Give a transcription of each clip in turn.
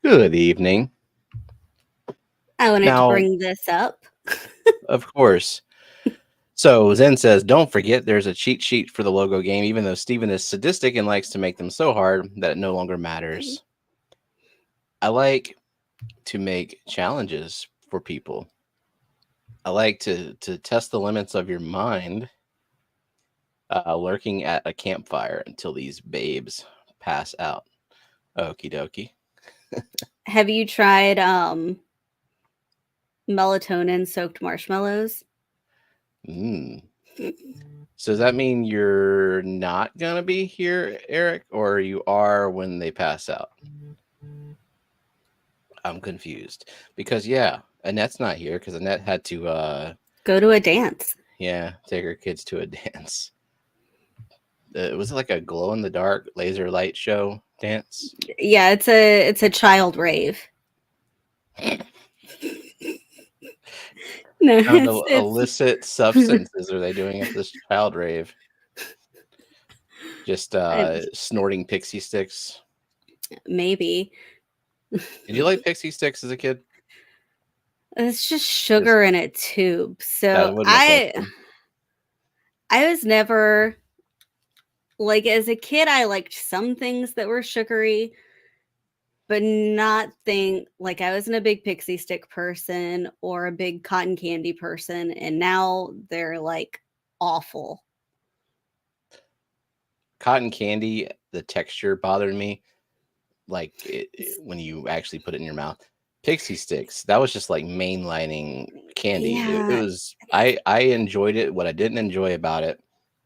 Good evening. I wanted to bring this up. Of course. So Zen says, don't forget there's a cheat sheet for the logo game, even though Steven is sadistic and likes to make them so hard that it no longer matters. I like to make challenges for people. I like to test the limits of your mind, lurking at a campfire until these babes pass out. Okie dokie. Have you tried melatonin-soaked marshmallows? So does that mean you're not going to be here, Eric, or you are when they pass out? I'm confused because, yeah, Annette's not here because Annette had to go to a dance. Yeah, take her kids to a dance. Was it like a glow-in-the-dark laser light show dance? Yeah, it's a child rave. No, kind of illicit substances are they doing at this child rave? Just snorting pixie sticks? Maybe. Did you like pixie sticks as a kid? It's just sugar in a tube. So I was never, like, as a kid, I liked some things that were sugary, but not like I wasn't a big pixie stick person or a big cotton candy person, and now they're like awful. Cotton candy, the texture bothered me, like when you actually put it in your mouth. Pixie sticks, that was just like mainlining candy. Yeah. It was I enjoyed it. What I didn't enjoy about it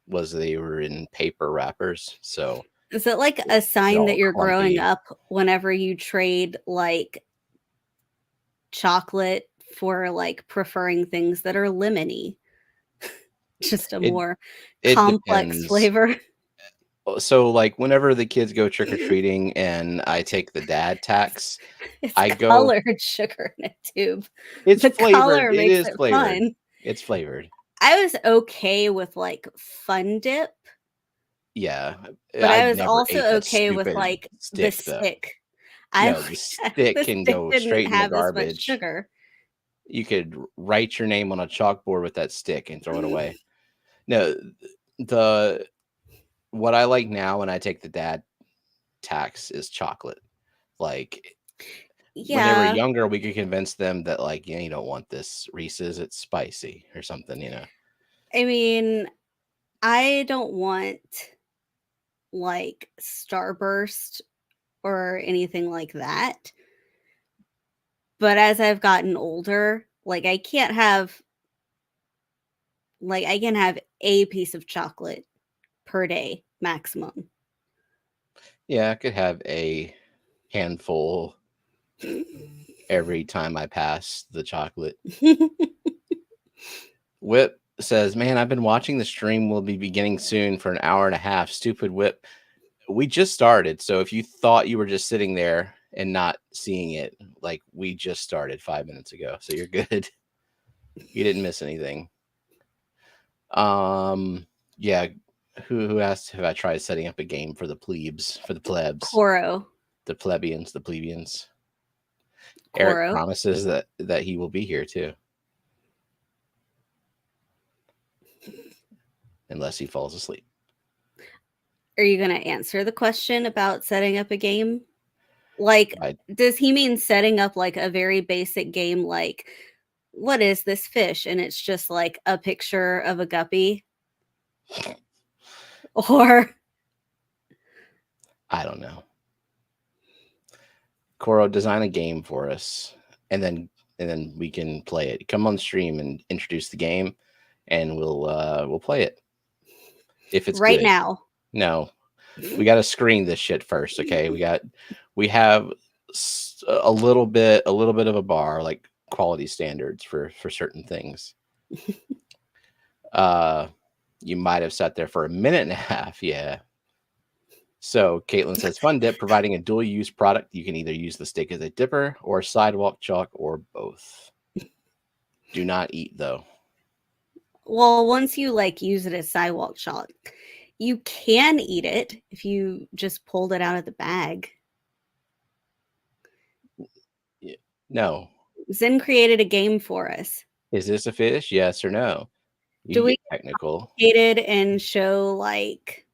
was they were in paper wrappers. So is it like a sign that you're growing up whenever you trade like chocolate for like preferring things that are lemony? Just a more complex flavor. So like whenever the kids go trick-or-treating and I take the dad tax, I go colored sugar in a tube. It's the flavored. Color makes it flavored. Fun. It's flavored. I was okay with like Fun Dip. Yeah. But I was also okay with like the stick. The stick can go straight in the garbage. Sugar. You could write your name on a chalkboard with that stick and throw it away. No, what I like now when I take the dad tax is chocolate. Like, when they were younger, we could convince them that, like, you don't want this Reese's, it's spicy or something, I mean, I don't want like Starburst or anything like that. But as I've gotten older, like I can have a piece of chocolate per day maximum. Yeah, I could have a handful every time I pass the chocolate. Whip says, man, I've been watching the stream. Will be beginning soon for an hour and a half. Stupid Whip. We just started. So if you thought you were just sitting there and not seeing it, like, we just started 5 minutes ago. So you're good. You didn't miss anything. Yeah. Who asked if I tried setting up a game for the plebs, for the plebs? Coro. The plebeians. Coro. Eric promises that he will be here too. Unless he falls asleep. Are you going to answer the question about setting up a game? Like, does he mean setting up like a very basic game, like, what is this fish? And it's just like a picture of a guppy? Or I don't know. Coro, design a game for us, and then we can play it. Come on stream and introduce the game, and we'll play it. If it's now. No, we got to screen this shit first, okay? We have a little bit of a bar, like quality standards for certain things. You might have sat there for a minute and a half. Yeah. So Caitlin says, fun dip, providing a dual use product. You can either use the stick as a dipper or sidewalk chalk or both. Do not eat though. Well, once you like use it as sidewalk chalk, you can eat it if you just pulled it out of the bag. No. Zen created a game for us. Is this a fish? Yes or no? You get technical. It and show like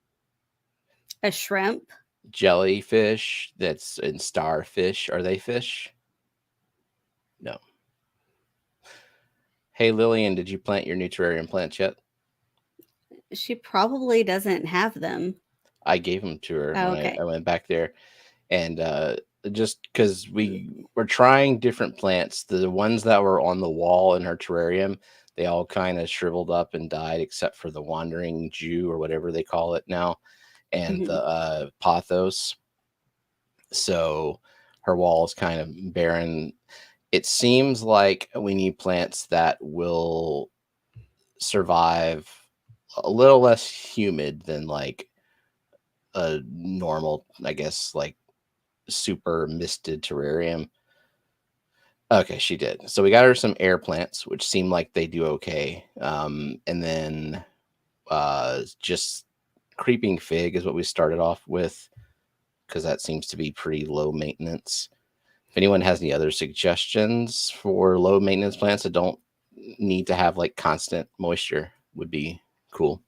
a shrimp. Jellyfish that's in starfish. Are they fish? No. Hey, Lillian, did you plant your new terrarium plants yet? She probably doesn't have them. I gave them to her when I went back there. And just because we were trying different plants, the ones that were on the wall in her terrarium, they all kind of shriveled up and died, except for the wandering Jew or whatever they call it now, and the pothos. So her wall is kind of barren. It seems like we need plants that will survive a little less humid than like a normal, I guess, like super misted terrarium. Okay, she did. So we got her some air plants, which seem like they do okay. And then just creeping fig is what we started off with, because that seems to be pretty low maintenance. If anyone has any other suggestions for low maintenance plants that don't need to have like constant moisture, would be cool.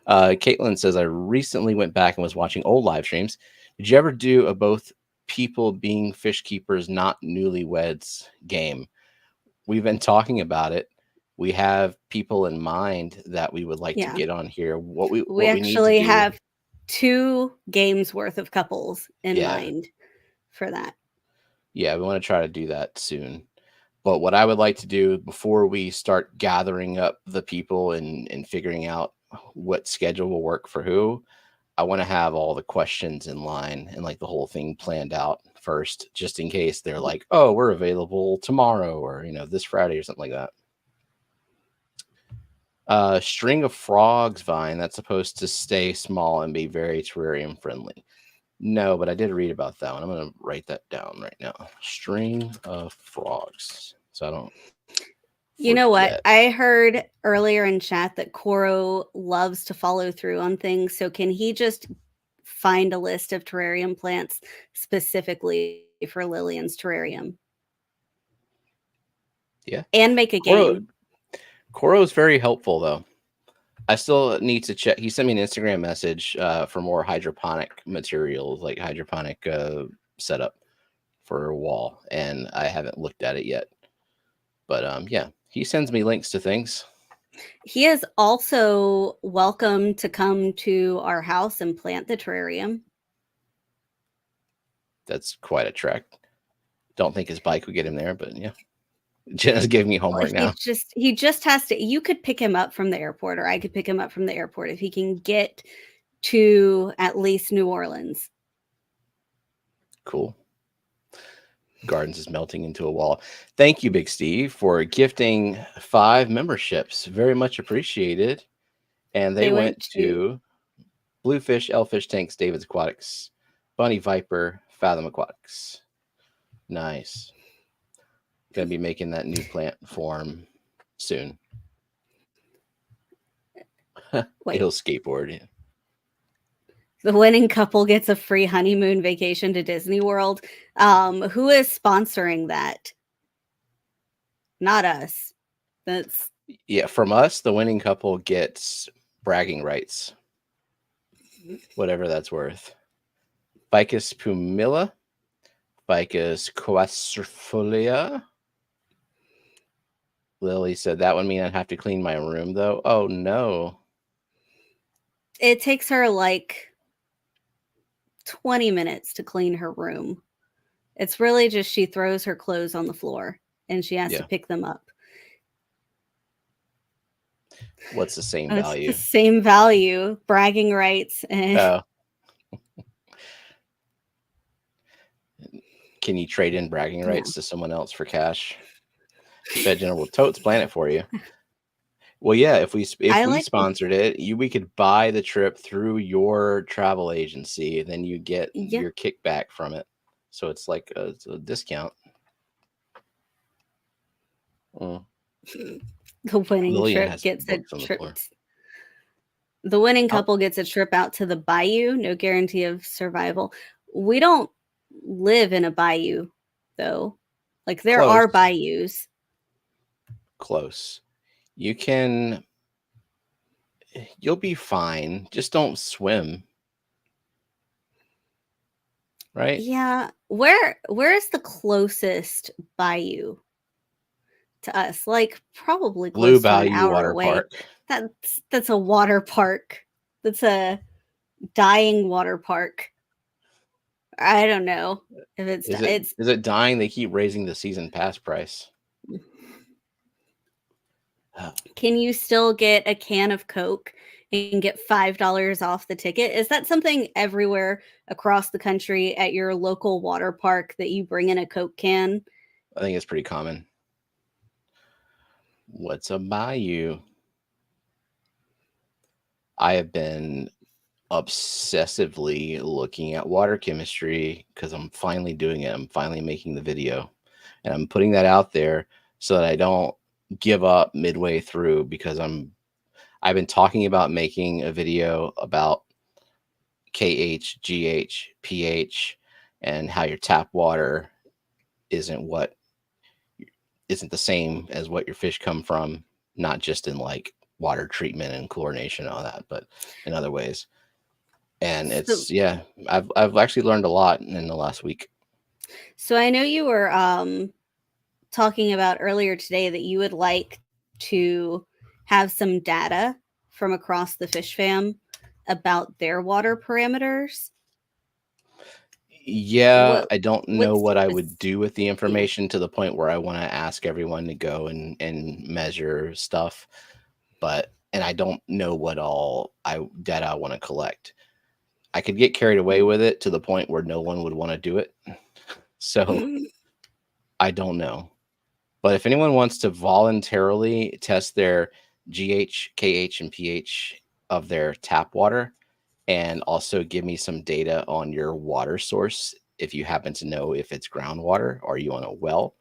Caitlin says, I recently went back and was watching old live streams. Did you ever do a both people being fish keepers, not newlyweds game? We've been talking about it. We have people in mind that we would like to get on here. What we actually have 2 games worth of couples in mind for that. Yeah, we want to try to do that soon. But what I would like to do before we start gathering up the people and figuring out what schedule will work for who, I want to have all the questions in line and like the whole thing planned out first, just in case they're like, oh, we're available tomorrow or, this Friday or something like that. String of frogs vine that's supposed to stay small and be very terrarium friendly. No, but I did read about that one. I'm going to write that down right now. String of frogs. So I don't. You know what? I heard earlier in chat that Koro loves to follow through on things. So can he just find a list of terrarium plants specifically for Lillian's terrarium? Yeah. And make a game. Koro is very helpful, though. I still need to check. He sent me an Instagram message for more hydroponic materials, like hydroponic setup for a wall, and I haven't looked at it yet. But yeah, he sends me links to things. He is also welcome to come to our house and plant the terrarium. That's quite a trek. Don't think his bike would get him there, but yeah. Jenna's giving me homework now. He just has to. You could pick him up from the airport, or I could pick him up from the airport if he can get to at least New Orleans. Cool. Gardens is melting into a wall. Thank you, Big Steve, for gifting 5 memberships. Very much appreciated. And they went to Bluefish, Elfish Tanks, David's Aquatics, Bunny Viper, Fathom Aquatics. Nice. Gonna be making that new plant form soon. He'll skateboard. Yeah. The winning couple gets a free honeymoon vacation to Disney World. Who is sponsoring that? Not us. That's from us. The winning couple gets bragging rights, whatever that's worth. Ficus pumila, Ficus quadrifolia. Lily said that would mean I'd have to clean my room, though. Oh no! It takes her like 20 minutes to clean her room. It's really just she throws her clothes on the floor and she has to pick them up. What's the same value? It's the same value. Bragging rights and Can you trade in bragging rights to someone else for cash? Bet Jenna will totes plan it for you. Well, yeah, if we sponsored it, we could buy the trip through your travel agency, and then you get your kickback from it. So it's like it's a discount. The winning trip gets a trip. The winning couple gets a trip out to the bayou. No guarantee of survival. We don't live in a bayou, though. Like, there are bayous. Close. You'll be fine. Just don't swim. Right? Yeah. Where is the closest bayou to us? Like, probably Blue Bayou Water Park. That's a water park. That's a dying water park. I don't know if is it dying? They keep raising the season pass price. Can you still get a can of Coke and get $5 off the ticket? Is that something everywhere across the country at your local water park that you bring in a Coke can? I think it's pretty common. What's a bayou? I have been obsessively looking at water chemistry because I'm finally doing it. I'm finally making the video, and I'm putting that out there so that I don't give up midway through, because I've been talking about making a video about KH, GH, pH, and how your tap water isn't the same as what your fish come from, not just in like water treatment and chlorination and all that, but in other ways. And it's I've actually learned a lot in the last week. So I know you were talking about earlier today that you would like to have some data from across the Fishfam about their water parameters. Yeah, I don't know what I would do with the information to the point where I want to ask everyone to go and measure stuff, and I don't know what all data I want to collect. I could get carried away with it to the point where no one would want to do it. So I don't know. But if anyone wants to voluntarily test their GH, KH, and pH of their tap water, and also give me some data on your water source, if you happen to know if it's groundwater, or you on a well,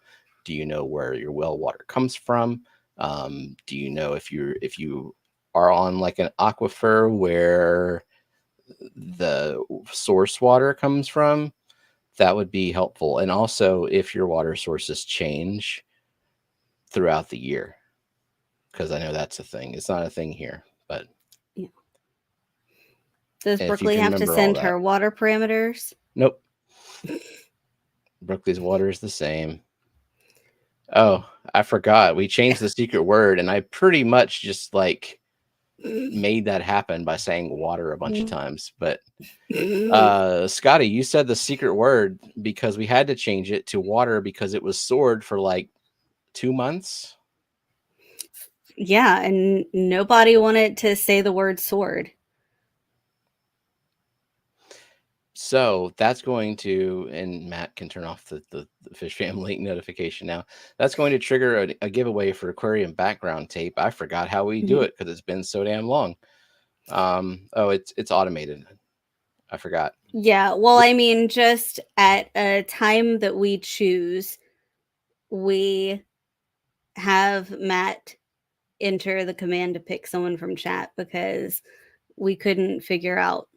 do you know where your well water comes from? Do you know if you are on like an aquifer where the source water comes from? That would be helpful. And also if your water sources change throughout the year, because I know that's a thing. It's not a thing here, but yeah. Does Brooklyn have to send her water parameters? Nope. Brooklyn's water is the same. Oh, I forgot. We changed the secret word, and I pretty much just like made that happen by saying water a bunch of times. But Scotty, you said the secret word because we had to change it to water because it was sword for like 2 months. Yeah, and nobody wanted to say the word sword. So that's going to, and Matt can turn off the Fishfam link notification now. That's going to trigger a giveaway for Aquarium background tape. I forgot how we do it because it's been so damn long. Oh, it's automated. I forgot. Yeah, well, I mean, just at a time that we choose, we have Matt enter the command to pick someone from chat because we couldn't figure out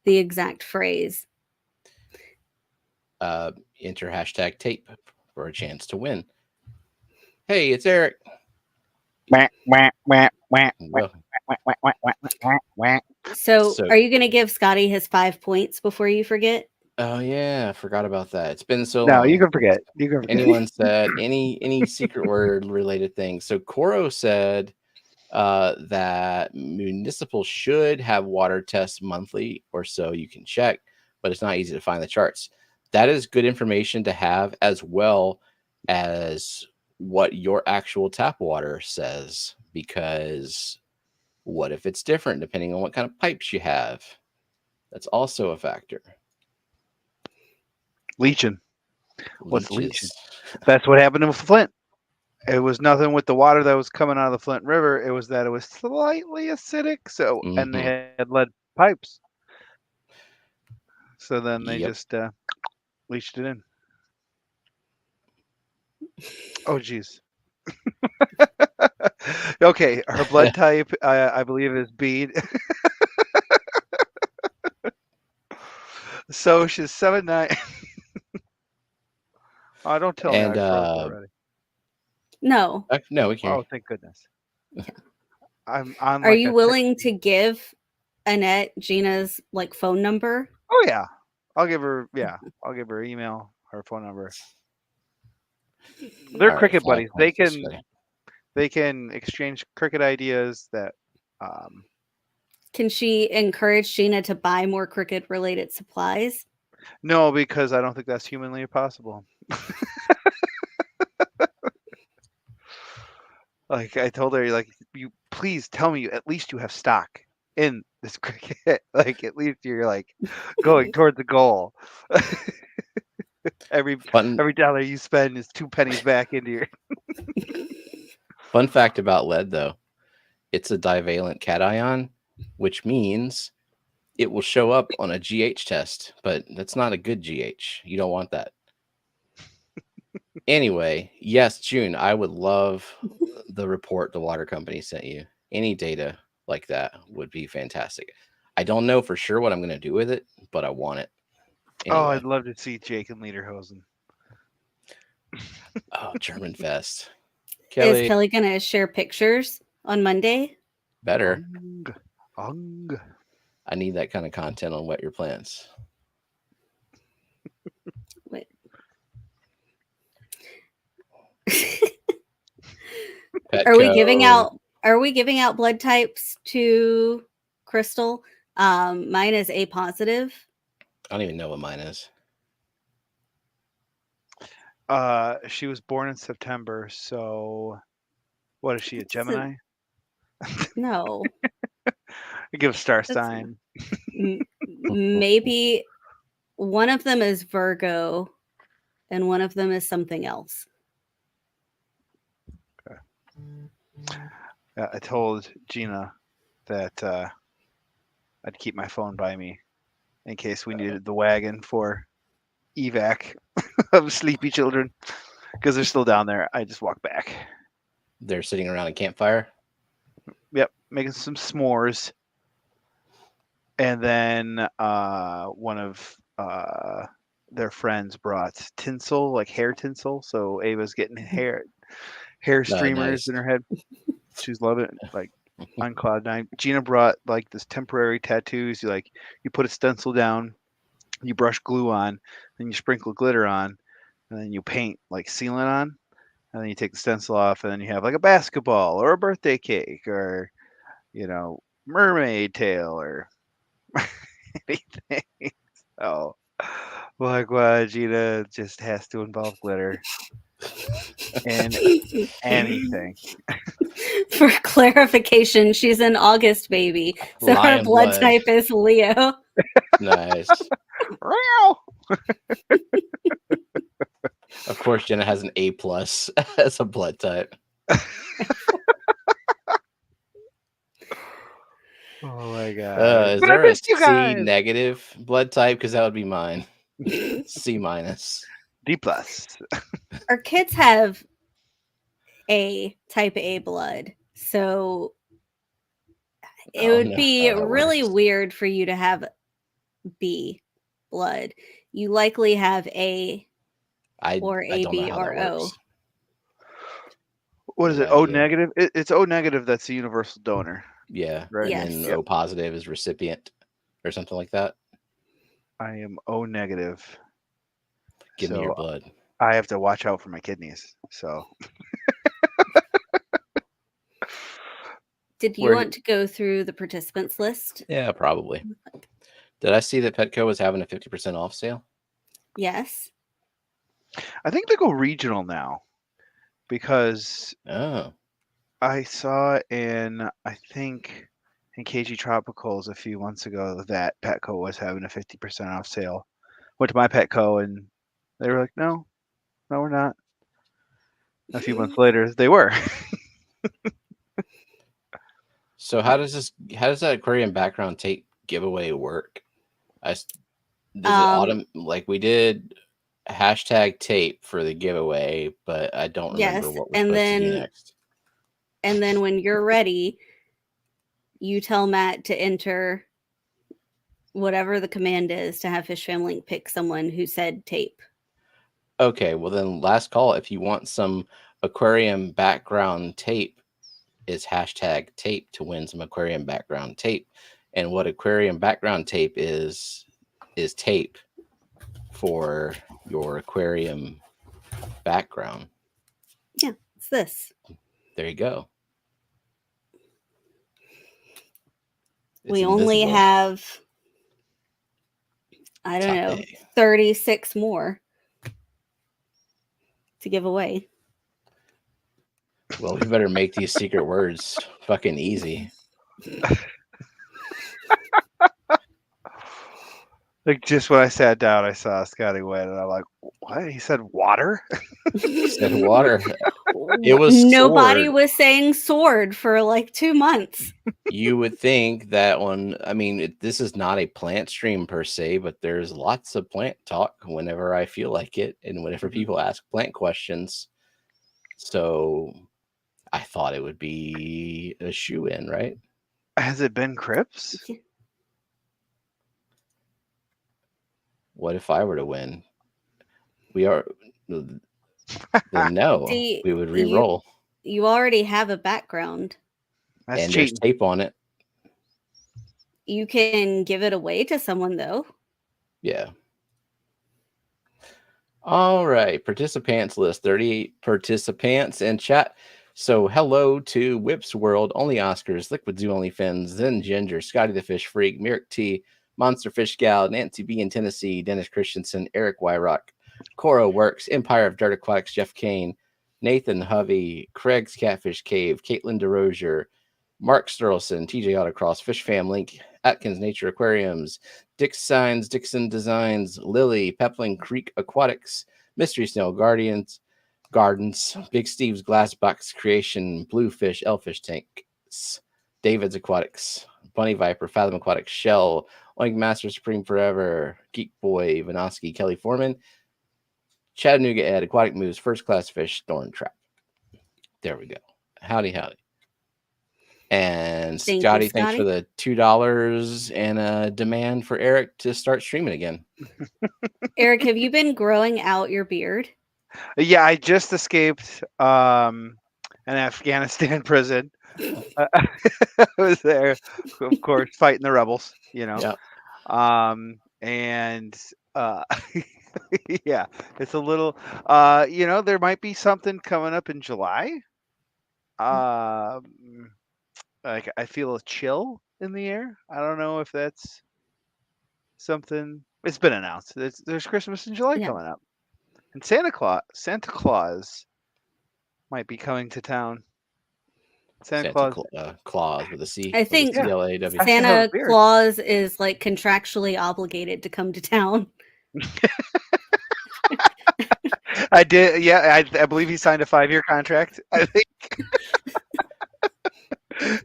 the exact phrase. Enter hashtag tape for a chance to win. Hey, it's Eric. So are you going to give Scotty his 5 points before you forget? Oh yeah, I forgot about that. It's been so long. No, you can forget. Anyone said any secret word related thing. So Coro said that municipal should have water tests monthly or so you can check, but it's not easy to find the charts. That is good information to have, as well as what your actual tap water says, because what if it's different depending on what kind of pipes you have? That's also a factor. Leaching. What's leaching? Leeches. That's what happened to Flint. It was nothing with the water that was coming out of the Flint River. It was that it was slightly acidic. So, and they had lead pipes. So then they just leached it in. Oh, geez. Okay, her blood type, I believe, is B. So she's 7'9". Oh, don't tell me I froze already. No. No, we can't. Oh, thank goodness. I'm on. Are you willing to give Annette Gina's phone number? Oh yeah, I'll give her. Yeah, I'll give her email, her phone number. They're cricket buddies. They can exchange cricket ideas. That. Can she encourage Gina to buy more cricket related supplies? No, because I don't think that's humanly possible. Like I told her, you please tell me at least you have stock in this cricket. Like at least you're going towards the goal. every dollar you spend is 2 pennies back into your. Fun fact about lead, though, it's a divalent cation, which means it will show up on a GH test, but that's not a good GH. You don't want that. Anyway, yes, June, I would love the report the water company sent you. Any data like that would be fantastic. I don't know for sure what I'm going to do with it, but I want it. Anyway. Oh, I'd love to see Jake and Lederhosen. Oh, German Fest. Is Kelly going to share pictures on Monday? Better. I need that kind of content on Wet Your Plants. Wait. Are we giving out blood types to Crystal? Mine is A positive. I don't even know what mine is. She was born in September, so what is she, a Gemini? No. I give a star sign. Maybe one of them is Virgo and one of them is something else. Okay. I told Gina that I'd keep my phone by me in case we needed the wagon for evac of sleepy children, because they're still down there. I just walk back. They're sitting around a campfire? Yep, making some s'mores. And then one of their friends brought tinsel, like hair tinsel. So Ava's getting hair streamers in her head. She's loving it, on cloud nine. Gina brought this temporary tattoos. You put a stencil down, you brush glue on, then you sprinkle glitter on, and then you paint sealant on, and then you take the stencil off, and then you have a basketball or a birthday cake or mermaid tail or anything. So Gina just has to involve glitter in anything. For clarification, she's an August baby, so her blood type is Leo. Nice. Of course, Jenna has an A+ as a blood type. Oh my god! Is there a C negative blood type? Because that would be mine. C-, D+. Our kids have type A blood, so it would be really weird for you to have B blood. You likely have A or AB or O. What is it? O negative? It's O negative. That's the universal donor. Yeah. Right. Yes. And then O positive is recipient or something like that. I am O negative. Give me your blood. I have to watch out for my kidneys. So. Did you want to go through the participants list? Yeah, probably. Did I see that Petco was having a 50% off sale? Yes. I think they go regional now because I saw in KG Tropicals a few months ago that Petco was having a 50% off sale. Went to my Petco and They were like, no, we're not. A few months later, they were. So how does that aquarium background tape giveaway work? Does it like we did hashtag tape for the giveaway, but I don't remember what was supposed to be next. And then when you're ready, you tell Matt to enter whatever the command is to have Fishfam Link pick someone who said tape. Okay, well then last call. If you want some aquarium background tape, is hashtag tape to win some aquarium background tape. And what aquarium background tape is tape for your aquarium background. Yeah, it's this. There you go. We only have, I don't know, 36 more to give away. Well, we better make these secret words fucking easy. Like just when I sat down, I saw Scotty win, and I'm like, "What?" He said, "Water." He said water. It was nobody sword. was saying sword for like 2 months. You would think that one. I mean, this is not a plant stream per se, but there's lots of plant talk whenever I feel like it, and whenever people ask plant questions. So I thought it would be a shoe in, right? Has it been Crips? What if I were to win? We are. Then no, we would re-roll. You already have a background. That's and cheating. There's tape on it. You can give it away to someone, though. Yeah. All right. Participants list 38 participants in chat. So hello to Whips World, Only Oscars, Liquid Zoo Only Fins, Zen Ginger, Scotty the Fish Freak, Merrick T, Monster Fish Gal, Nancy B in Tennessee, Dennis Christensen, Eric Wyrock, Coro Works, Empire of Dirt Aquatics, Jeff Kane, Nathan Hovey, Craig's Catfish Cave, Caitlin DeRozier, Mark Sterlson, TJ Autocross, Fishfam Link, Atkins Nature Aquariums, Dick Signs, Dixon Designs, Lily, Pepling Creek Aquatics, Mystery Snail Gardens, Big Steve's Glass Box Creation, Bluefish, Elfish Tanks, David's Aquatics, Bunny Viper, Fathom Aquatics, Shell, Oink Master Supreme Forever, Geek Boy, Vanoski, Kelly Foreman, Chattanooga Ed, Aquatic Moves, First Class Fish, Thorn Trap. There we go. Howdy. And Scotty, thanks for the $2 and a demand for Eric to start streaming again. Eric, have you been growing out your beard? Yeah, I just escaped an Afghanistan prison. I was there, of course, fighting the rebels, you know. Yep. And yeah, it's a little, there might be something coming up in July. Like I feel a chill in the air. I don't know if that's something. It's been announced. There's Christmas in July coming up, and Santa Claus might be coming to town. Santa Claus with a C. I think C-L-A-W. Santa Claus is like contractually obligated to come to town. I did. Yeah, I believe he signed a 5-year contract. I think.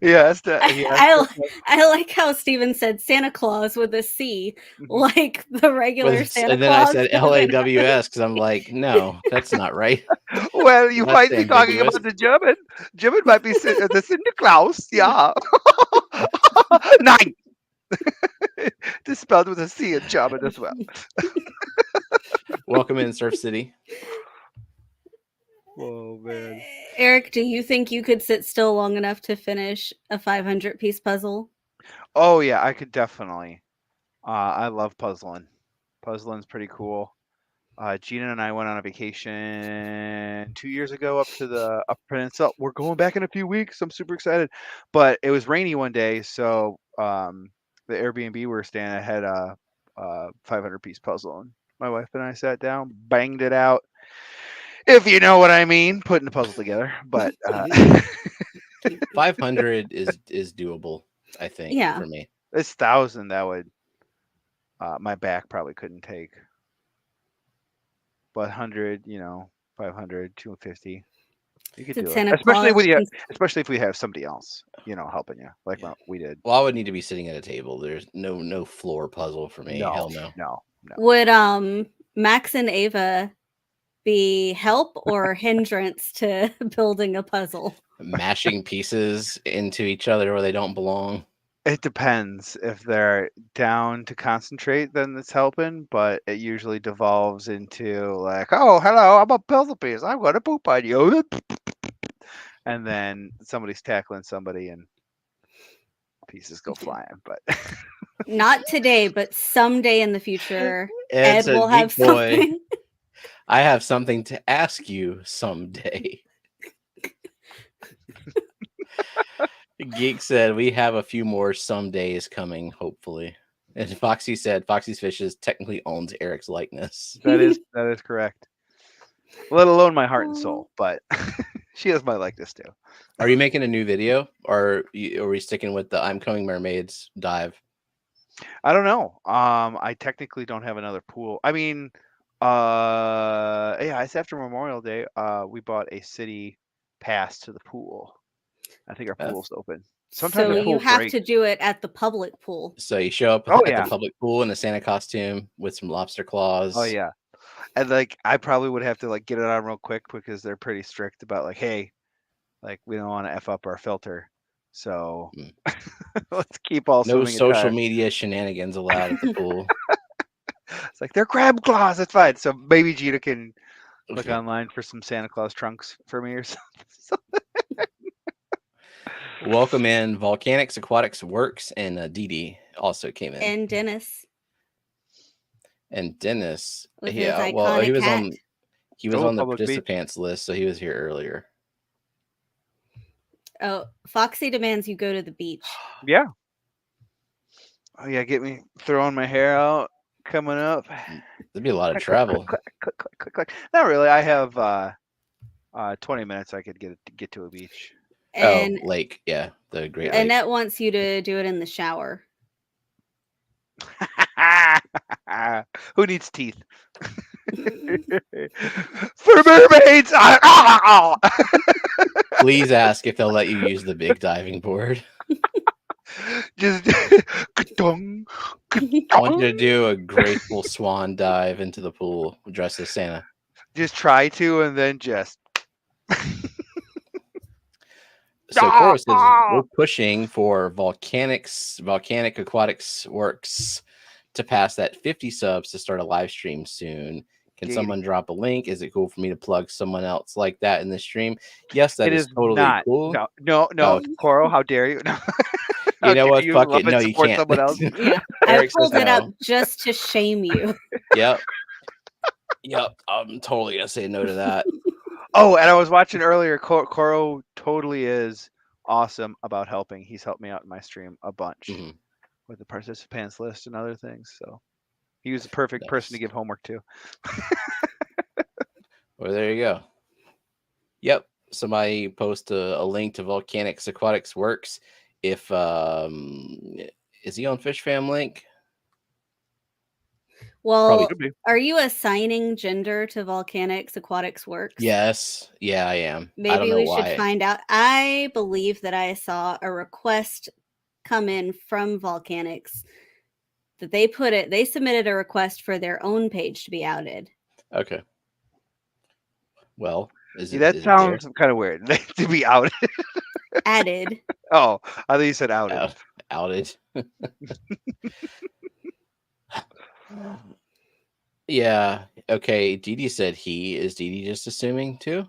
Yes. I like how Steven said Santa Claus with a C, like the regular Santa and then Claus. I said LAWS because I'm like, no, that's not right. Well, you might be talking about the German. German might be the Santa Claus. Yeah. 9. It's spelled with a C in German as well. Welcome in, Surf City. Oh, man. Eric, do you think you could sit still long enough to finish a 500-piece puzzle? Oh, yeah, I could definitely. I love puzzling. Puzzling's pretty cool. Gina and I went on a vacation 2 years ago up to the Upper Peninsula. We're going back in a few weeks. I'm super excited. But it was rainy one day, so the Airbnb we were staying at had a 500-piece puzzle. And my wife and I sat down, banged it out. If you know what I mean, putting the puzzle together. But 500 is doable, I think, for me. It's 1,000 that would my back probably couldn't take. but 100, 500, 250. You could Did do Santa it, especially Claus especially if we have somebody else, helping you, like we did. Well, I would need to be sitting at a table. There's no floor puzzle for me. Hell no. No. Would Max and Ava be help or hindrance to building a puzzle? Mashing pieces into each other where they don't belong. It depends. If they're down to concentrate, then it's helping, but it usually devolves into like, oh, hello, I'm a puzzle piece. I'm going to poop on you. And then somebody's tackling somebody and pieces go flying. But not today, but someday in the future, Ed Ed will have something. I have something to ask you someday. Geek said we have a few more some days coming, hopefully. And Foxy said Foxy's Fishes technically owns Eric's likeness. that is correct. Let alone my heart and soul, but she has my likeness too. Are you making a new video, or are we sticking with the I'm Coming Mermaids dive? I don't know. I technically don't have another pool. I mean, yeah, it's after Memorial Day. We bought a city pass to the pool. I think our pool's open. Sometimes so the you pool's have great. to do it at the public pool. So you show up at the public pool in a Santa costume with some lobster claws. Oh yeah, and like I probably would have to like get it on real quick because they're pretty strict about like, hey, like we don't want to f up our filter, so let's keep all no swimming social media shenanigans allowed at the pool. It's like they're crab claws. It's fine. So maybe Gita can look online for some Santa Claus trunks for me or something. Welcome in Volcanics Aquatics Works, and Dee also came in. And Dennis. And Dennis, with he was hat. on the participants list, so he was here earlier. Oh, Foxy demands you go to the beach. Yeah. Oh yeah, get me throwing my hair out coming up. There'd be a lot of travel. Click. Not really. I have 20 minutes. I could get to a beach. And lake, yeah, the Great Lake. Annette wants you to do it in the shower. Who needs teeth? For mermaids! Please ask if they'll let you use the big diving board. Just I want you to do a graceful swan dive into the pool dressed as Santa. Just try to, and then just. So Cora says we're pushing for Volcanic Aquatics Works to pass that 50 subs to start a live stream soon. Can someone drop a link? Is it cool for me to plug someone else like that in the stream? Yes, that is totally cool. No, Coro, how dare you? You know what? Fuck it. No, you can't. Someone else. Yeah, I pulled it up just to shame you. Yep. I'm totally gonna say no to that. Oh, and I was watching earlier. Coro totally is awesome about helping. He's helped me out in my stream a bunch with the participants list and other things. So he was the perfect person to give homework to. Well, there you go. Yep. Somebody post a link to Volcanics Aquatics Works. If is he on Fishfam link? Well, are you assigning gender to Volcanics Aquatics Works? Yes. Yeah, I am. Maybe we should find out. I believe that I saw a request come in from Volcanics that they submitted a request for their own page to be outed. Okay. Well, that sounds kind of weird to be outed. Added. Oh, I thought you said outed. Outed. Yeah. Okay. Dee said he. Is Dee just assuming too?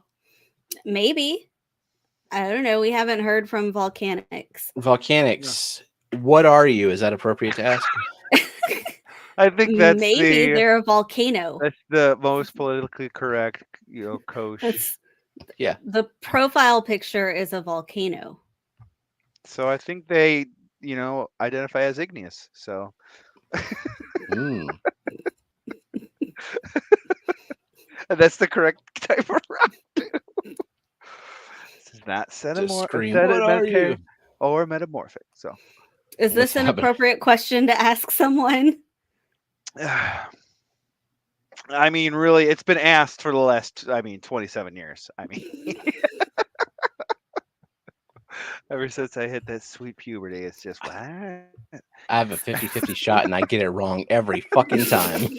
Maybe. I don't know. We haven't heard from Volcanics. Yeah. What are you? Is that appropriate to ask? I think that's maybe they're a volcano. That's the most politically correct, coach. Yeah. The profile picture is a volcano. So I think they, identify as igneous. So. Mm. And that's the correct type of rock. This is not metamorphic or metamorphic. So. Is this an appropriate question to ask someone? I mean, really, it's been asked for the last, 27 years. I mean, ever since I hit that sweet puberty, it's just, what? I have a 50-50 shot, and I get it wrong every fucking time.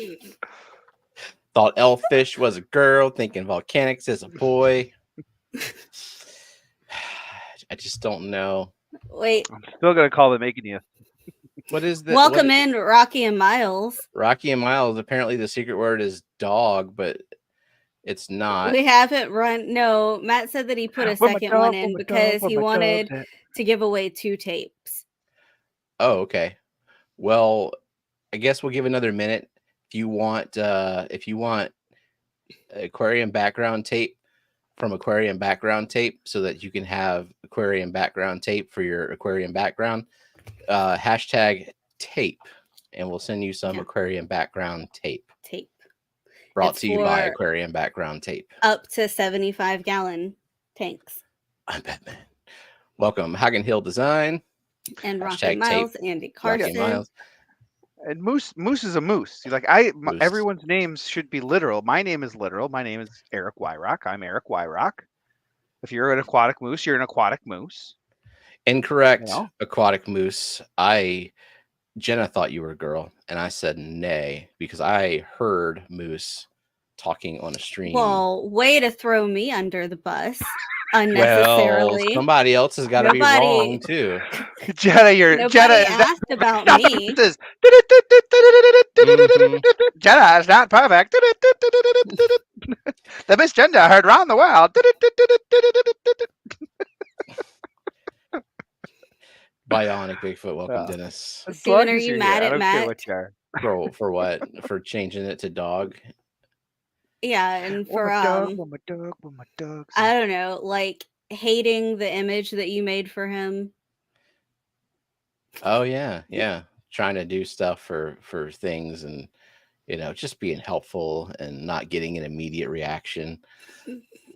Thought Elfish was a girl, thinking Volcanics is a boy. I just don't know. Wait. I'm still going to call it making you. What is that? Welcome in, Rocky and Miles. Rocky and Miles. Apparently, the secret word is dog, but it's not. We haven't run. No, Matt said that he put a second one in because he wanted to give away 2 tapes. Oh, okay. Well, I guess we'll give another minute. If you want aquarium background tape from aquarium background tape, so that you can have aquarium background tape for your aquarium background, hashtag tape, and we'll send you some aquarium background tape. Brought to you by Aquarium Background Tape. Up to 75-gallon tanks. I'm Batman. Welcome, Hagen Hill Design. And Rocky Miles, Andy Carson. Miles. And Moose is a moose. Like everyone's names should be literal. My name is literal. My name is Eric Wyrock. I'm Eric Wyrock. If you're an aquatic moose, you're an aquatic moose. Incorrect, aquatic moose. Jenna thought you were a girl, and I said nay because I heard Moose talking on a stream. Well, way to throw me under the bus unnecessarily. Well, somebody else has got to be wrong too. Jenna, Jenna asked about me. Jenna is not perfect. The Miss Jenna heard round the world. Bionic Bigfoot, welcome, Dennis. Steven, are you mad at Matt? For what? For changing it to dog? Yeah, and for my dog. I don't know, like hating the image that you made for him. Oh yeah. Trying to do stuff for things, and just being helpful and not getting an immediate reaction.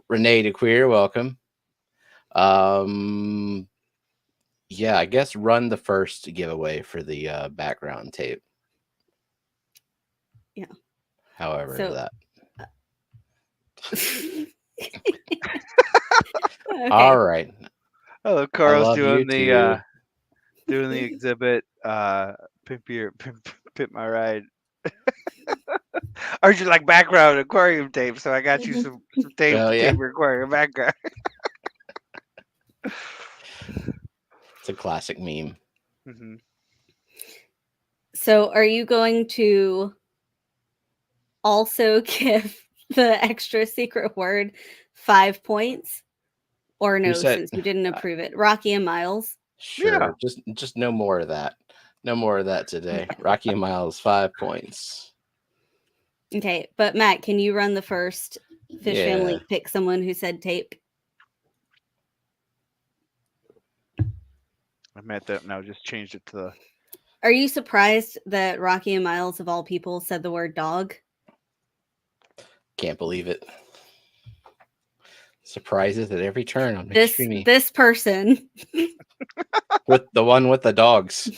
Renee DeQueer, welcome. Yeah, I guess run the first giveaway for the background tape. Yeah. However, that. Okay. All right. Oh, Carl's doing the exhibit. Pimp my ride. Or you like background aquarium tape? So I got you some tape to tape your aquarium background. It's a classic meme. Mm-hmm. So are you going to also give the extra secret word 5 points? Or no, since you didn't approve it. Rocky and Miles? Sure. Yeah. Just no more of that. No more of that today. Rocky and Miles, 5 points. Okay, but Matt, can you run the first Fishfam link? Pick someone who said tape. I meant that now. Just changed it to the. Are you surprised that Rocky and Miles, of all people, said the word dog? Can't believe it. Surprises at every turn on McStreamy. This person. With the one with the dogs.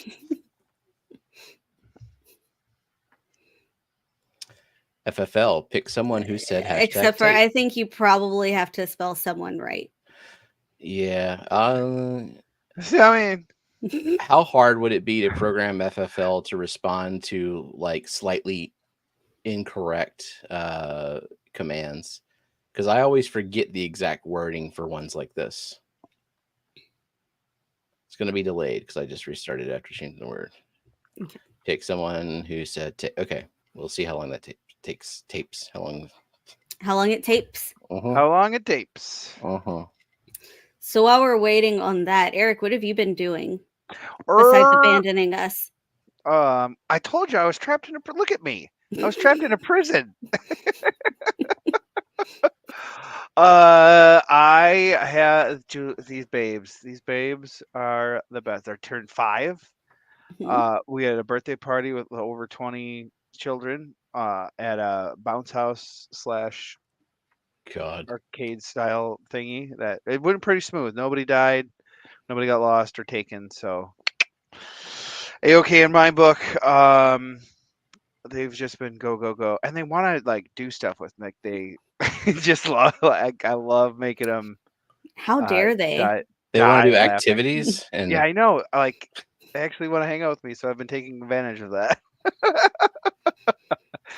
FFL, pick someone who said hashtag Except for tape. I think you probably have to spell someone right. Yeah. So, I mean, how hard would it be to program FFL to respond to like slightly incorrect commands? Because I always forget the exact wording for ones like this. It's going to be delayed because I just restarted after changing the word. Okay. Pick someone who said, okay, we'll see how long that takes. Tapes. How long it tapes? How long it tapes. So while we're waiting on that, Eric, what have you been doing besides abandoning us? I told you I was trapped in a. Look at me. I was trapped in a prison. I have these babes. These babes are the best. They're turned 5. We had a birthday party with over 20 children at a bounce house / arcade style thingy. That it went pretty smooth. Nobody died. Nobody got lost or taken. So A-okay in my book. they've just been go, and they want to like do stuff with me. Like they just love. Like I love making them. How dare they? They want to do laughing. activities, and Yeah, I know. Like they actually want to hang out with me, so I've been taking advantage of that.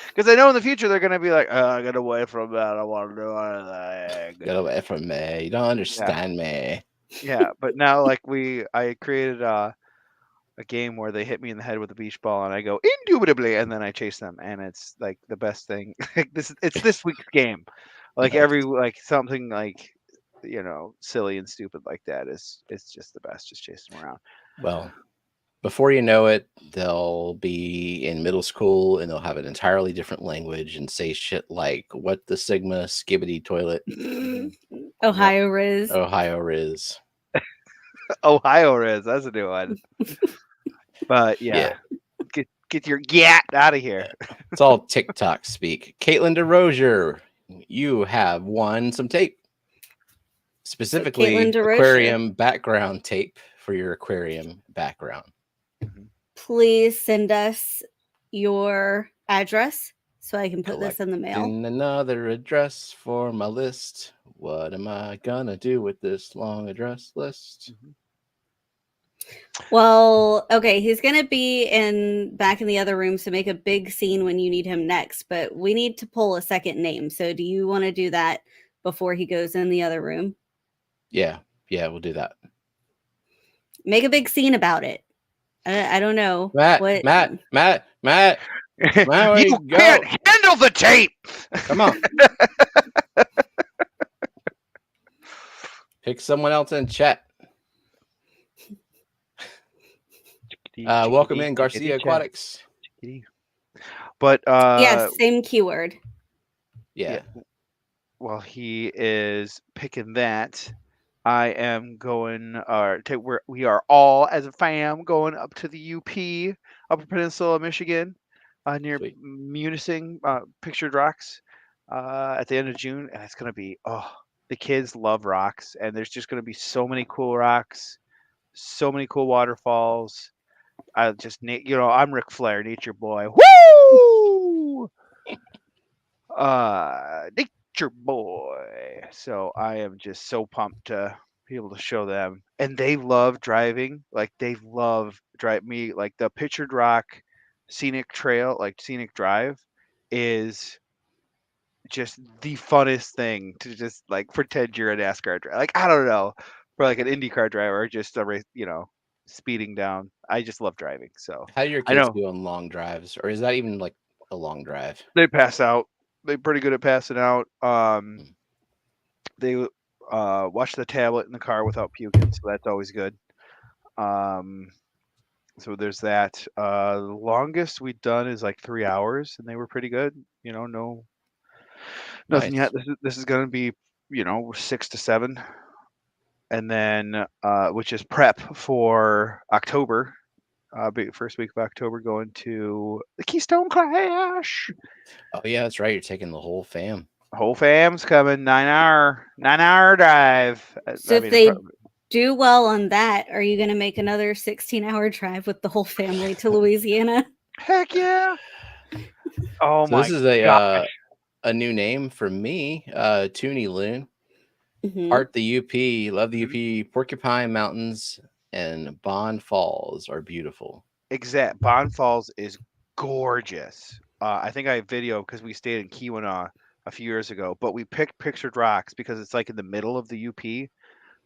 Because I know in the future they're gonna be like, "Get away from that! I want to do anything." Get away from me! You don't understand me. Yeah, but now like I created a game where they hit me in the head with a beach ball, and I go indubitably, and then I chase them, and it's like the best thing. It's this week's game. Like Nice. every like something like silly and stupid like that it's just the best. Just chase them around. Well, before you know it, they'll be in middle school and they'll have an entirely different language and say shit like "What the Sigma Skibbity Toilet." Ohio Riz. Ohio Riz. Ohio Riz. That's a new one. But yeah. Get your out of here. It's all TikTok speak. Caitlin DeRozier, you have won some tape. Specifically, aquarium background tape for your aquarium background. Please send us your address so I can put this in the mail. Another address for my list. What am I gonna do with this long address list? Well, okay, he's gonna be back in the other room, so make a big scene when you need him next. But we need to pull a second name. So, do you want to do that before he goes in the other room? Yeah, we'll do that. Make a big scene about it. I don't know. Matt. You can't handle the tape. Come on. Pick someone else in chat. Welcome in, Garcia Aquatics. But yes, same keyword. Yeah. While he is picking that, I am going. We are all as a fam going up to the UP, Upper Peninsula, Michigan, near Munising, Pictured Rocks, at the end of June, and it's gonna be the kids love rocks, and there's just gonna be so many cool rocks, so many cool waterfalls. I just I'm Ric Flair, nature boy. Woo! Nature boy. So I am just so pumped to be able to show them, and they love driving. Like they love drive me. Like the Pictured Rock scenic trail, like scenic drive, is just the funnest thing to just like pretend you're a NASCAR driver. Like I don't know, for like an IndyCar driver, or just a speeding down. I just love driving. So how do your kids do on long drives, or is that even like a long drive? They pass out. They're pretty good at passing out. They watch the tablet in the car without puking, so that's always good. So there's that. The longest we've done is like 3 hours, and they were pretty good. No, nothing yet. This is going to be 6 to 7, and then which is prep for October. First week of October, going to the Keystone Clash. Oh yeah, that's right. You're taking the whole fam. Whole fam's coming. 9-hour drive. So if they do well on that, are you going to make another 16-hour drive with the whole family to Louisiana? Heck yeah! Oh so my! This is a new name for me. Toonie Loon. Heart the UP. Love the UP. Porcupine Mountains and Bond Falls are beautiful. Exact. Bond Falls is gorgeous. I think I have video because we stayed in Keweenaw a few years ago, but we picked Pictured Rocks because it's like in the middle of the UP.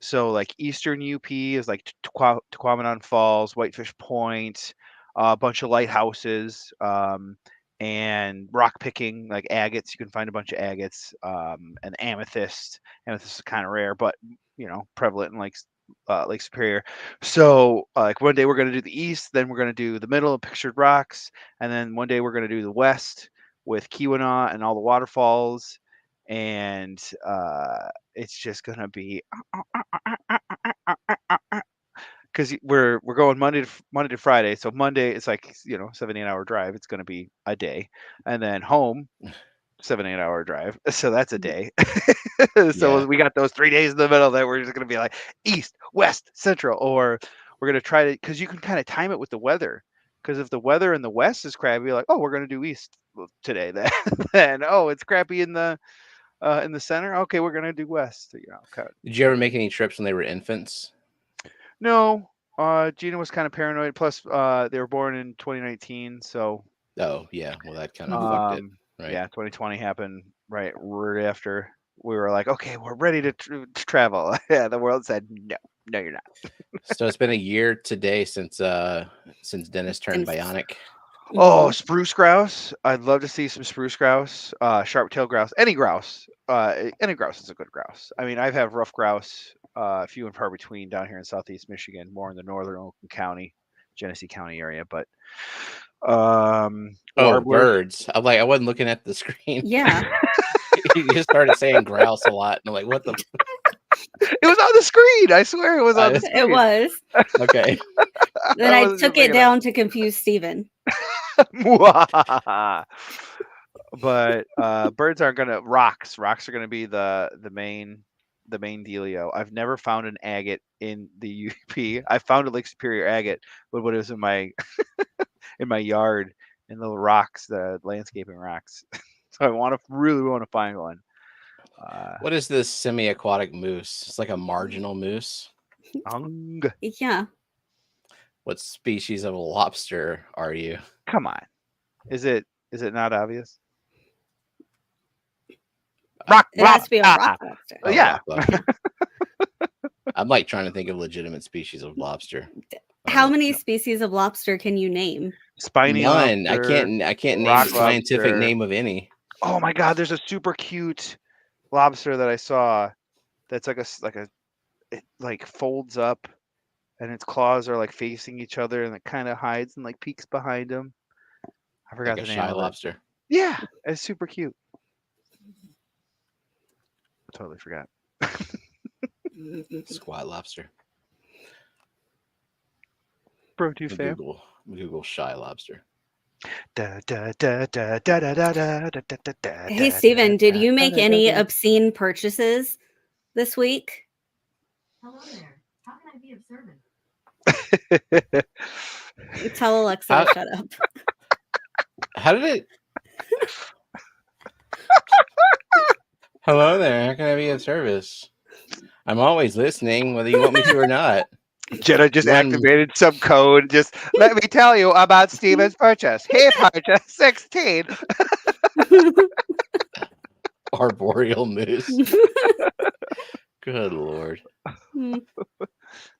So like Eastern UP is like Tequamanon Falls, Whitefish Point, a bunch of lighthouses, and rock picking like agates. You can find a bunch of agates, and amethyst. Amethyst is kind of rare, but prevalent in Lake Superior. So like one day we're going to do the east, then we're going to do the middle of Pictured Rocks, and then one day we're going to do the west with Keweenaw and all the waterfalls, and it's just going to be because we're going Monday to Friday. So Monday it's like 7-8 hour drive. It's going to be a day, and then home 7-8 hour drive. So that's a day. So we got those 3 days in the middle that we're just going to be like east, west, central, or we're going to try to, because you can kind of time it with the weather. Because if the weather in the west is crappy, like, oh, we're going to do east today. Then oh, it's crappy in the center. Okay, we're going to do west. Did you ever make any trips when they were infants? No. Gina was kind of paranoid. Plus, they were born in 2019, so. Oh yeah, well that kind of fucked it. Right. Yeah, 2020 happened right after we were like, okay, we're ready to travel. Yeah, the world said no, you're not. So it's been a year today since Dennis turned bionic. Oh, spruce grouse! I'd love to see some spruce grouse, sharp-tailed grouse, any grouse. Any grouse is a good grouse. I mean, I have rough grouse, few and far between down here in southeast Michigan, more in the northern Oakland County, Genesee County area, but. Birds. I'm like, I wasn't looking at the screen. Yeah. You just started saying grouse a lot, and I'm like, what the? It was on the screen. I swear it was on the screen. It was. Okay. Then I took it down to confuse Steven. But birds aren't gonna. Rocks are gonna be the main dealio. I've never found an agate in the UP. I found a Lake Superior agate, but when it was in my in my yard, in the rocks, the landscaping rocks. So I really want to find one. What is this semi-aquatic moose? It's like a marginal moose. Yeah. What species of lobster are you? Come on, is it not obvious? It has to be a rock lobster. Yeah. I'm like trying to think of legitimate species of lobster. How many species of lobster can you name? Spiny None. lobster, I can't name the scientific name of any. Oh my God, there's a super cute lobster that I saw that's it like folds up and its claws are like facing each other and it kind of hides and like peeks behind them. I forgot the name of it. Lobster. Yeah, it's super cute. Totally forgot. Squat lobster. Bro, too fam. Google shy lobster. Hey Steven, did you make any obscene purchases this week? Hello there. How can I be observant? Tell Alexa to shut up. How did it? Hello there. How can I be of service? I'm always listening, whether you want me to or not. Jenna just activated some code. Just let me tell you about Steven's purchase. He purchased 16. Arboreal moose. Good Lord.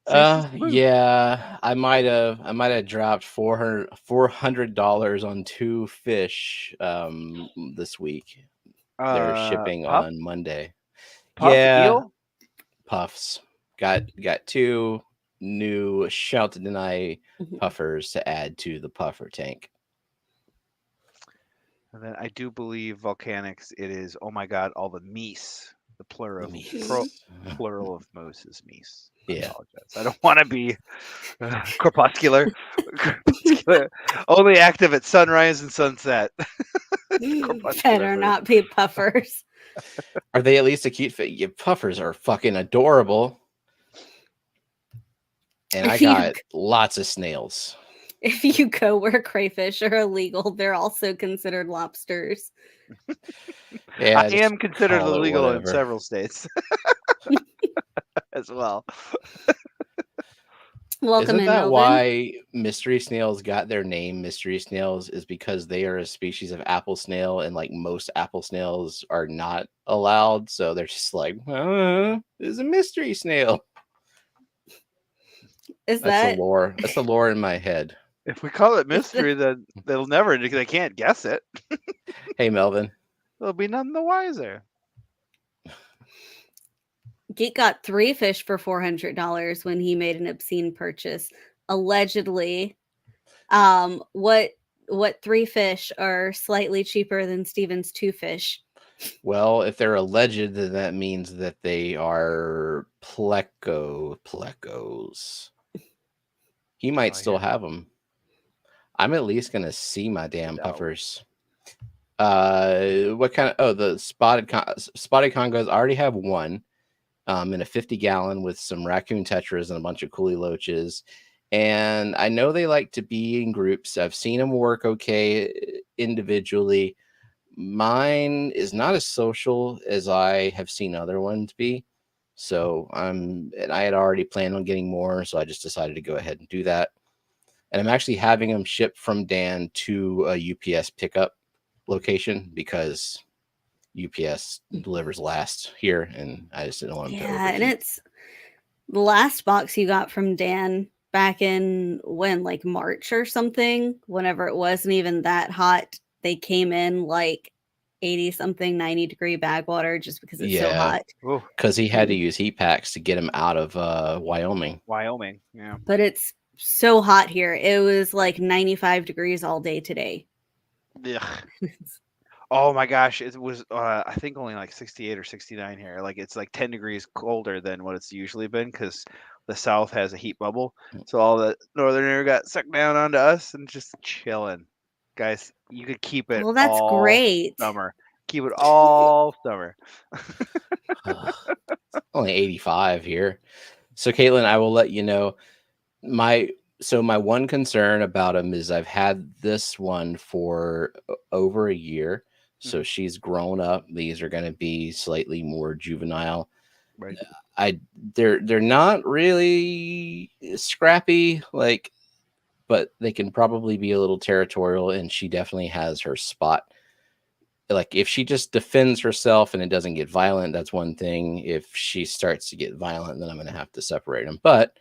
Yeah, I might have dropped $400 on 2 fish this week. They're shipping on Monday. Eel? Puffs. Got 2 new Shout to Deny puffers to add to the puffer tank. And then I do believe volcanics. It is, oh my God, all the meese. The plural of moose is meese. Yeah. I don't want to be crepuscular. Only active at sunrise and sunset. Better not be puffers. Are they at least a cute fit? Yeah, puffers are fucking adorable. And I got lots of snails. If you go where crayfish are illegal, they're also considered lobsters. Yeah, I am considered illegal in several states as well. Welcome. Isn't that why mystery snails got their name? Mystery snails is because they are a species of apple snail, and like most apple snails are not allowed, so they're just like, it's a mystery snail. That's the lore. That's the lore in my head. If we call it mystery, then they can't guess it. Hey, Melvin. They'll be none the wiser. Geek got 3 fish for $400 when he made an obscene purchase. Allegedly, what 3 fish are slightly cheaper than Steven's 2 fish? Well, if they're alleged, then that means that they are plecos. He might still have them. I'm at least gonna see my damn puffers. What kind of? The spotted congos. I already have one, in a 50-gallon with some raccoon tetras and a bunch of coolie loaches, And I know they like to be in groups. I've seen them work okay individually. Mine is not as social as I have seen other ones be. So and I had already planned on getting more, so I just decided to go ahead and do that. And I'm actually having them shipped from Dan to a UPS pickup location because UPS delivers last here, and I just didn't want them to overheat. And it's the last box you got from Dan back in like March or something, whenever it wasn't even that hot. They came in like 80 something, 90 degree bag water just because it's so hot. Because he had to use heat packs to get him out of Wyoming. Yeah. But it's so hot here. It was like 95 degrees all day today. Oh my gosh, it was I think only like 68 or 69 here. Like it's like 10 degrees colder than what it's usually been because the south has a heat bubble. So all the northern air got sucked down onto us and just chilling. Guys, you could keep it that's all great. summer. Keep it all summer. Only 85 here. So Caitlin, I will let you know my one concern about him is I've had this one for over a year. So she's grown up. These are going to be slightly more juvenile. Right. They're not really scrappy, but they can probably be a little territorial, and she definitely has her spot. Like if she just defends herself and it doesn't get violent, that's one thing. If she starts to get violent, then I'm going to have to separate them. But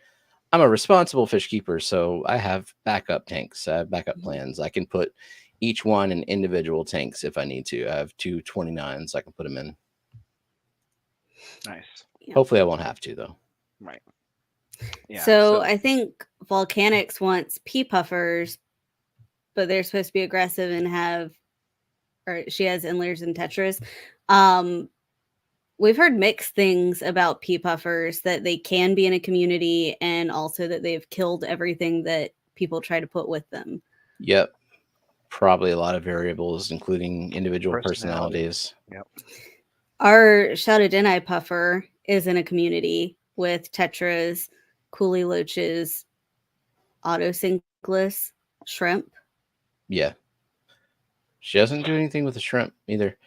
I'm a responsible fish keeper, so I have backup tanks. I have backup plans. I can put each one in individual tanks if I need to. I have 2 29s I can put them in. Nice. Yeah. Hopefully I won't have to, though. Right. Yeah. So I think Volcanics wants pea puffers, but they're supposed to be aggressive and she has Endlers and Tetras. We've heard mixed things about pea puffers, that they can be in a community and also that they've killed everything that people try to put with them. Yep. Probably a lot of variables, including individual personalities. Yep. Our Shouted-in-eye puffer is in a community with Tetras, Coolie Loaches, Autosynclus, shrimp. Yeah. She doesn't do anything with the shrimp either.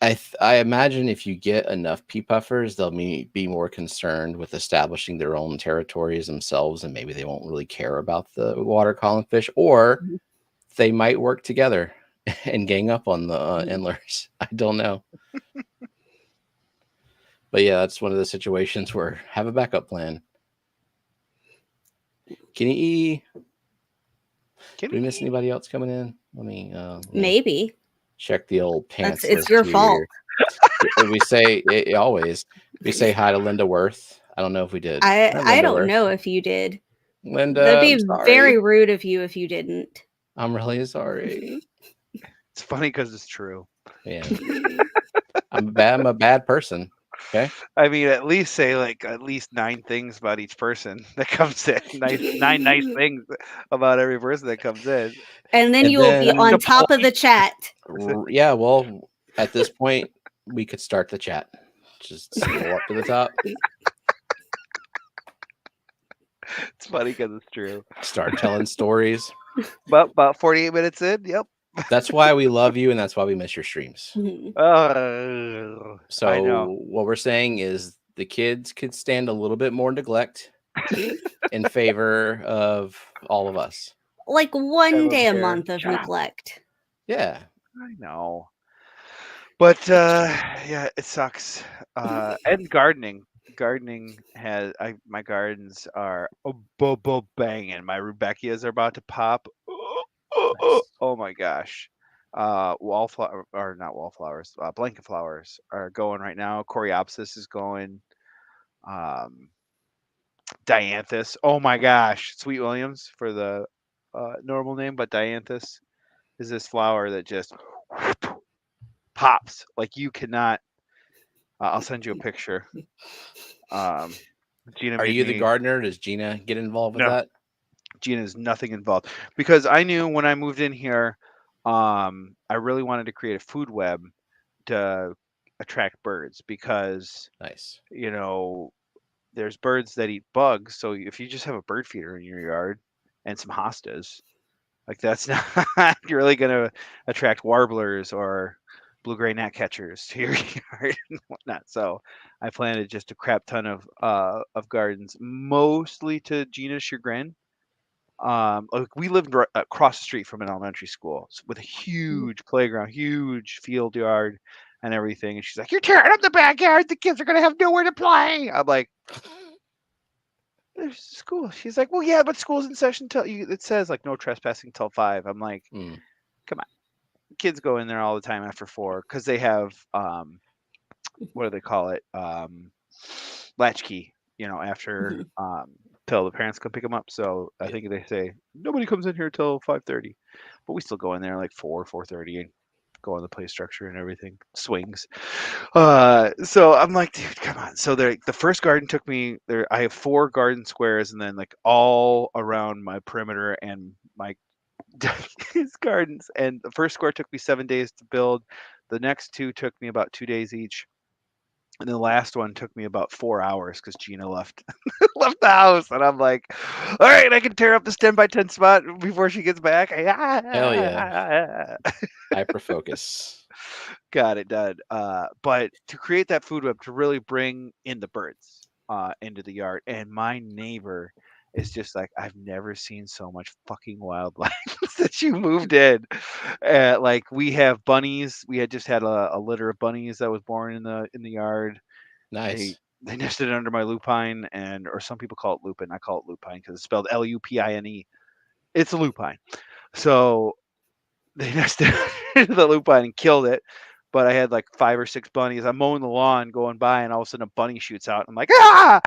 I imagine if you get enough pea puffers, they'll be more concerned with establishing their own territories themselves, and maybe they won't really care about the water column fish, or they might work together and gang up on the endlers. I don't know. But yeah, that's one of the situations where have a backup plan. Did we miss anybody else coming in? Let me maybe check the old pants. It's your fault. We say it always. We say hi to Linda Worth. I don't know if we did. I don't know if you did. Linda, that'd be very rude of you if you didn't. I'm really sorry. It's funny because it's true. Yeah. I'm a bad person. Okay. I mean, at least say at least 9 things about each person that comes in. 9 nice things about every person that comes in. And then you will be on top of the chat. Yeah, well, at this point, we could start the chat. Just scroll up to the top. It's funny because it's true. Start telling stories. But about 48 minutes in, yep. That's why we love you, and that's why we miss your streams. So I know. What we're saying is the kids could stand a little bit more neglect in favor of all of us. Like one day a month of neglect. Yeah. I know. But yeah, it sucks. And gardening. My gardens are banging. My Rudbeckias are about to pop. Nice. Oh my gosh. Blanket flowers are going right now. Coreopsis is going. Dianthus. Oh my gosh. Sweet Williams for the normal name, but Dianthus is this flower that just pops. Like you cannot. I'll send you a picture. Gina, are you the gardener? Does Gina get involved with that? Gina's nothing involved because I knew when I moved in here, I really wanted to create a food web to attract birds because nice. there's birds that eat bugs. So if you just have a bird feeder in your yard and some hostas, like that's not really going to attract warblers or blue-gray gnatcatchers to your yard and whatnot. So I planted just a crap ton of gardens, mostly to Gina's chagrin. Like we lived across the street from an elementary school with a huge playground, huge field yard, and everything. And she's like, "You're tearing up the backyard. The kids are gonna have nowhere to play." I'm like, "There's school." She's like, "Well, yeah, but school's in session till it says like no trespassing till 5." I'm like, "Come on, kids go in there all the time after 4 because they have what do they call it? Latchkey. After till the parents come pick them up. So I think they say nobody comes in here till 5:30, but we still go in there like 4:30 and go on the play structure and everything, swings. So I'm like, dude, come on. So the first garden took me there. I have 4 garden squares, and then like all around my perimeter and my his gardens. And the first square took me 7 days to build. The next 2 took me about 2 days each. And the last one took me about 4 hours because Gina left left the house, and I'm like, "All right, I can tear up this 10x10 spot before she gets back." Hell yeah! Hyper focus. Got it done. But to create that food web to really bring in the birds into the yard, and my neighbor is just like, I've never seen so much fucking wildlife since you moved in. Like we have bunnies. We had just had a litter of bunnies that was born in the yard. Nice. They nested under my lupine, or some people call it lupin. I call it lupine because it's spelled Lupine. It's a lupine. So they nested into the lupine and killed it. But I had like 5 or 6 bunnies. I'm mowing the lawn going by, and all of a sudden a bunny shoots out. I'm like, ah!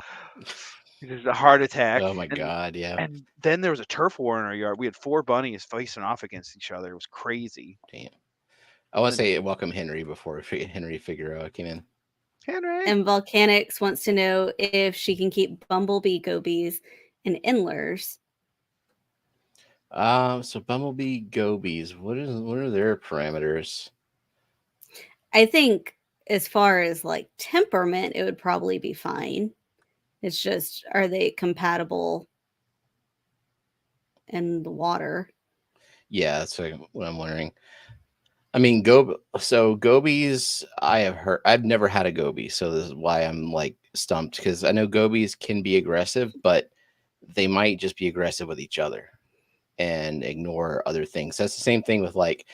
There's a heart attack. Oh my god, yeah. And then there was a turf war in our yard. We had 4 bunnies facing off against each other. It was crazy. Damn. I want to say welcome Henry before Henry Figueroa came in. Henry. And Volcanics wants to know if she can keep bumblebee gobies and endlers. So bumblebee gobies, what are their parameters? I think as far as like temperament, it would probably be fine. It's just, are they compatible in the water? Yeah, that's what I'm wondering. I mean, gobies, I've never had a goby, so this is why I'm like stumped, because I know gobies can be aggressive, but they might just be aggressive with each other and ignore other things. That's the same thing with like,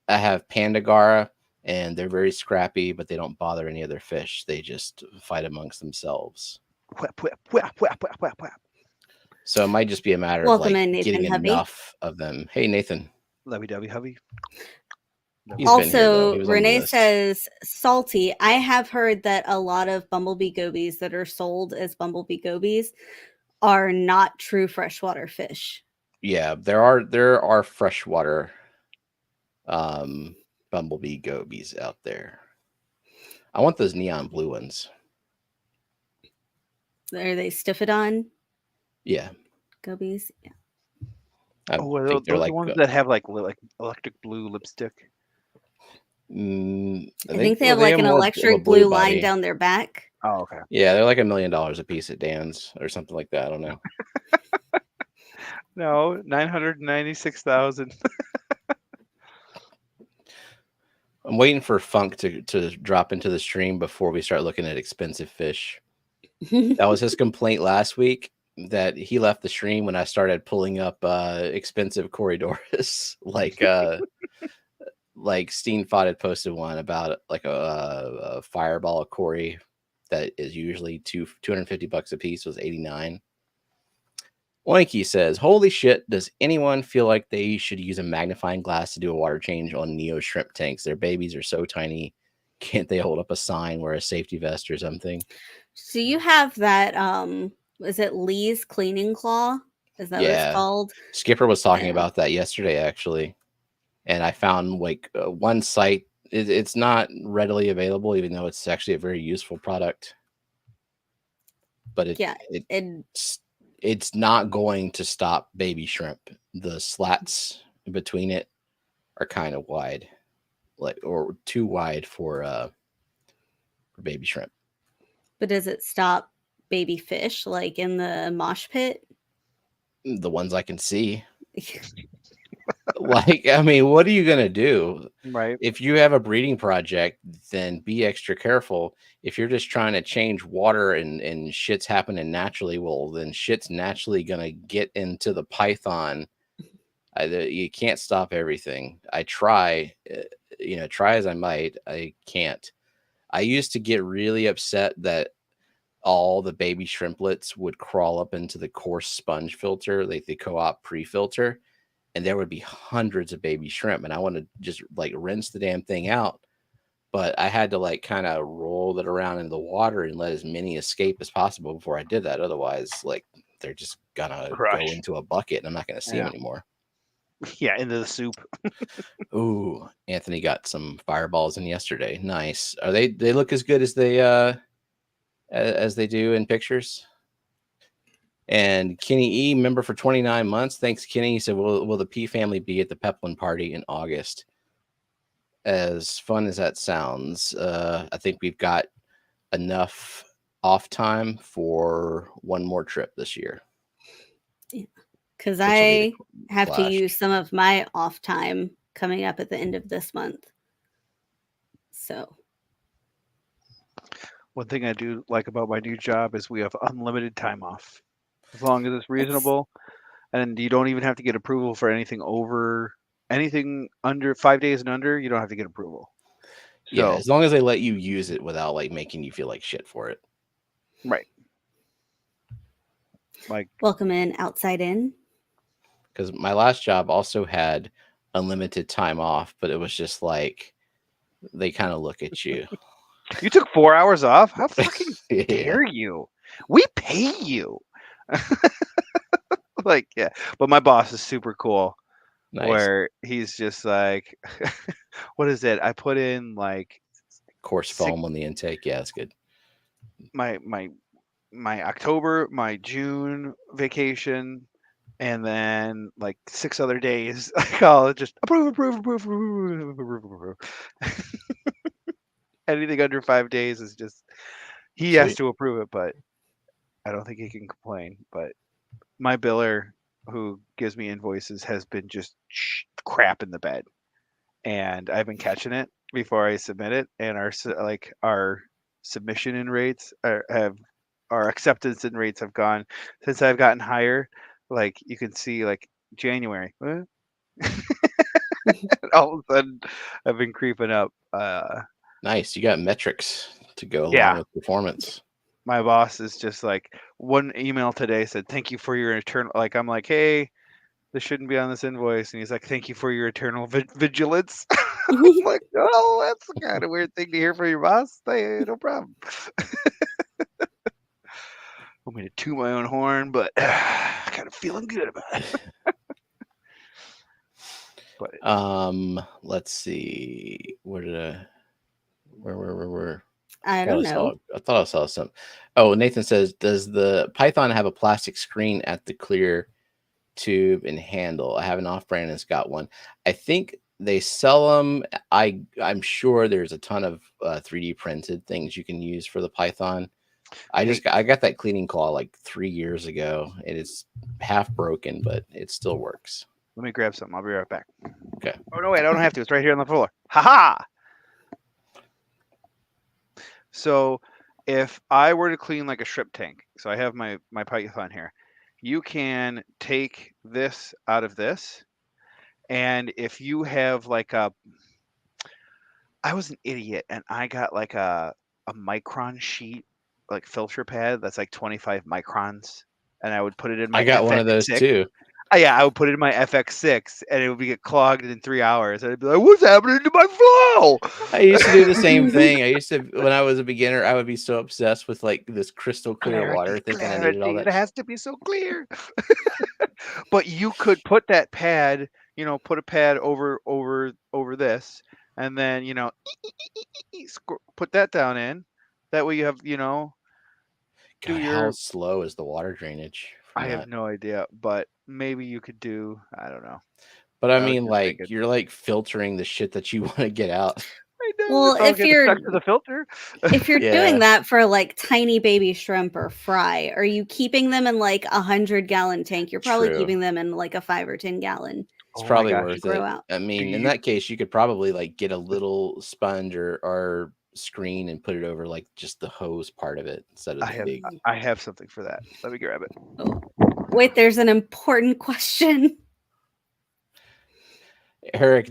I have Pandagara, and they're very scrappy, but they don't bother any other fish. They just fight amongst themselves. So it might just be a matter of like getting enough of them. Hey, Nathan. Lovey-dovey hubby. Also, Renee says salty. I have heard that a lot of bumblebee gobies that are sold as bumblebee gobies are not true freshwater fish. Yeah, there are freshwater bumblebee gobies out there. I want those neon blue ones. Are they Stiphodon? Yeah. Gobies? Yeah. I think they're those like ones that have like electric blue lipstick. I think they have like an electric blue line down their back. Oh, okay. Yeah, they're like $1 million a piece at Dan's or something like that. I don't know. No, 996,000. I'm waiting for Funk to drop into the stream before we start looking at expensive fish. That was his complaint last week, that he left the stream when I started pulling up expensive Corydoras. Like Steen Fott had posted one about like a fireball Cory that is usually $250 a piece, was 89. Oinky says, holy shit, does anyone feel like they should use a magnifying glass to do a water change on Neo shrimp tanks? Their babies are so tiny. Can't they hold up a sign, wear a safety vest or something? So you have that, is it Lee's cleaning claw? Is that what it's called? Skipper was talking about that yesterday, actually. And I found like one site, it's not readily available, even though it's actually a very useful product. But it's not going to stop baby shrimp. The slats between it are kind of wide, or too wide for baby shrimp. But does it stop baby fish, like in the mosh pit? The ones I can see. Like, I mean, what are you gonna do? Right. If you have a breeding project, then be extra careful. If you're just trying to change water and shit's happening naturally, well, then shit's naturally gonna get into the python. You can't stop everything. I try, try as I might, I can't. I used to get really upset that all the baby shrimplets would crawl up into the coarse sponge filter, like the co-op pre-filter, and there would be hundreds of baby shrimp, and I want to just like rinse the damn thing out. But I had to like kind of roll it around in the water and let as many escape as possible before I did that. Otherwise, like they're just gonna go into a bucket and I'm not gonna see them anymore. Yeah, into the soup. Ooh, Anthony got some fireballs in yesterday. Nice. Are they look as good as they do in pictures? And Kenny E, member for 29 months. Thanks, Kenny. He said, will the P family be at the Peplin party in August? As fun as that sounds, I think we've got enough off time for one more trip this year. Because I have to use some of my off time coming up at the end of this month. So one thing I do like about my new job is we have unlimited time off. As long as it's reasonable, and you don't even have to get approval for anything under 5 days and under, you don't have to get approval. So, yeah, as long as they let you use it without like making you feel like shit for it. Right. Like welcome in, outside in. Because my last job also had unlimited time off, but it was just like they kind of look at you. You took 4 hours off? How fucking dare you? We pay you. Like, yeah. But my boss is super cool. Nice. Where he's just like, what is it? I put in like coarse foam on the intake. Yeah, that's good. My October, my June vacation, and then like 6 other days. I'll just approve. Anything under 5 days is just he has to approve it, but I don't think he can complain. But my biller, who gives me invoices, has been just crap in the bed, and I've been catching it before I submit it, and our submission in rates our acceptance in rates have gone since I've gotten higher. Like you can see, like January, all of a sudden I've been creeping up. Nice, you got metrics to go along with performance. My boss is just like, one email today said, "Thank you for your eternal." Like I'm like, "Hey, this shouldn't be on this invoice," and he's like, "Thank you for your eternal vigilance." I'm like, "Oh, that's kind of weird thing to hear from your boss." Hey, no problem. Want me to toot my own horn, but kind of feeling good about it. But let's see. Where I don't know. I thought I saw some. Oh, Nathan says, does the Python have a plastic screen at the clear tube and handle? I have an off-brand that's got one. I think they sell them. I'm sure there's a ton of 3D printed things you can use for the Python. I got that cleaning claw like 3 years ago, and it's half broken, but it still works. Let me grab something. I'll be right back. Okay. Oh no, wait, I don't have to. It's right here on the floor. Ha! So if I were to clean like a shrimp tank, so I have my Python here, you can take this out of this, and if you have like I was an idiot and I got like a micron sheet, like filter pad that's like 25 microns, and I would put it in my I got one of those too. Yeah, I would put it in my FX6 and it would get clogged in 3 hours. And I'd be like, "What's happening to my flow?" I used to do the same thing. When I was a beginner, I would be so obsessed with like this crystal clear water, thinking I needed all that. It has to be so clear. But you could put that pad, put a pad over this, and then put that down in. That way you have, God, how slow is the water drainage? I have no idea, but maybe you could do, I don't know. But I mean, like, you're like filtering the shit that you want to get out. I know. Well, if you're stuck to the filter, if you're doing that for like tiny baby shrimp or fry, are you keeping them in like 100-gallon tank? You're probably keeping them in like a 5 or 10 gallon. It's probably worth it. Out. I mean, in that case, you could probably like get a little sponge or screen and put it over like just the hose part of it instead of the big. I have something for that. Let me grab it. Oh. Wait, there's an important question. Eric,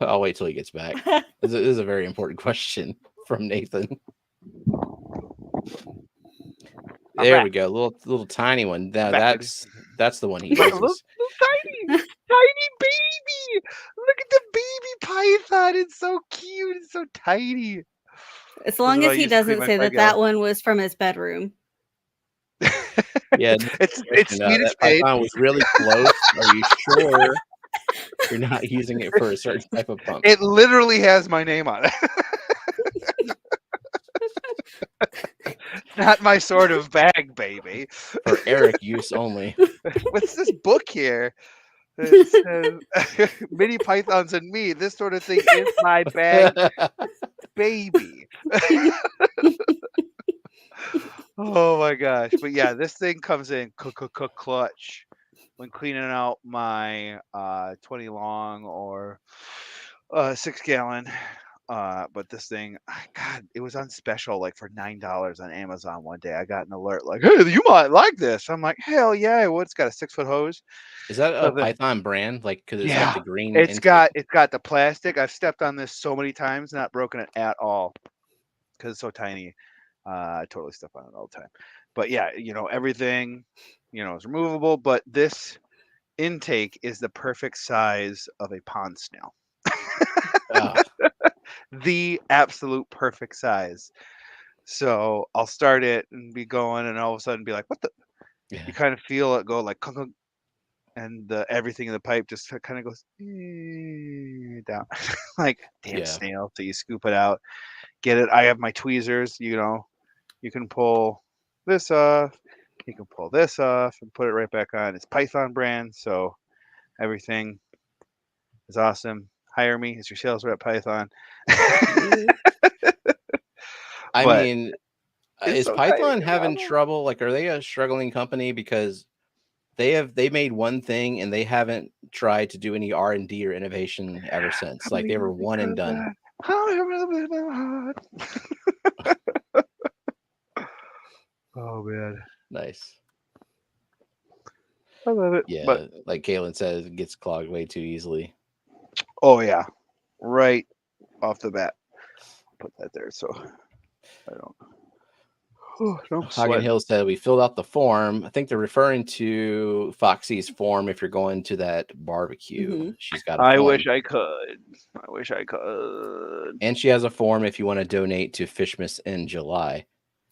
I'll wait till he gets back. This is a very important question from Nathan. There we go, little tiny one. That's the one he uses. Little tiny baby. Look at the baby python. It's so cute. It's so tiny. As long as he doesn't say that one was from his bedroom. Yeah, it's that python was really close. Are you sure you're not using it for a certain type of pump? It literally has my name on it. Not my sort of bag, baby. For Eric use only. What's this book here? It says, Mini Pythons and Me. This sort of thing is my bag, baby. Oh my gosh. But yeah, this thing comes in clutch when cleaning out my 20 long or 6 gallon. But this thing, God, it was on special like for $9 on Amazon one day. I got an alert like, hey, you might like this. I'm like, hell yeah, well, it's got a 6-foot hose. Is that a Python brand? Like, because it's got the green. It's got the plastic. I've stepped on this so many times, not broken it at all because it's so tiny. I totally step on it all the time. But yeah, everything, is removable. But this intake is the perfect size of a pond snail. The absolute perfect size. So I'll start it and be going, and all of a sudden be like, "What the?" Yeah. You kind of feel it go like, and everything in the pipe just kind of goes down, like damn snail. So you scoop it out, get it. I have my tweezers. You can pull this off. You can pull this off and put it right back on. It's Python brand, so everything is awesome. Hire me as your sales rep, Python. I mean, is Python having trouble? Like, are they a struggling company because they made one thing and they haven't tried to do any R&D or innovation ever since? Like, they were one and done. Oh man, nice. I love it. Yeah, but like Kaylin says, it gets clogged way too easily. Oh yeah, right off the bat. Put that there so I don't. Hagen Hill said we filled out the form. I think they're referring to Foxy's form if you're going to that barbecue. Mm-hmm. She's got a form. I wish I could. And she has a form if you want to donate to Fishmas in July.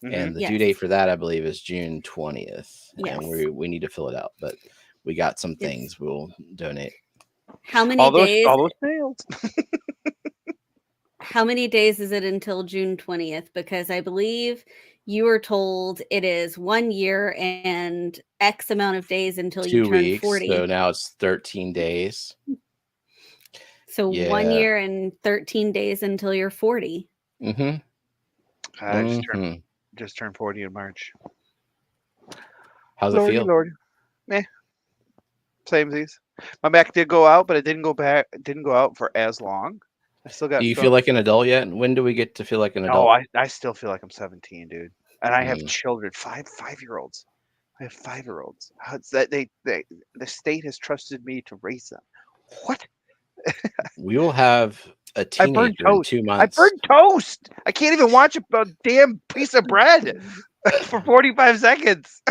Mm-hmm. And the due date for that, I believe, is June 20th. Yes. And we need to fill it out. But we got some things we'll donate. How many days? All those sales. How many days is it until June 20th? Because I believe you were told it is 1 year and X amount of days until you turn 40. So now it's 13 days. So 1 year and 13 days until you're 40. Mm-hmm. I just turned 40 in March. How's it feel? Lord. Same as these. My back did go out, but it didn't go out for as long. I still got. Do you feel like an adult yet? When do we get to feel like an adult? Oh, I still feel like I'm 17, dude. And I have children, 5-year-olds. I have 5-year-olds. The state has trusted me to raise them. What? We will have a teenager in 2 months. I burned toast. I can't even watch a damn piece of bread for 45 seconds.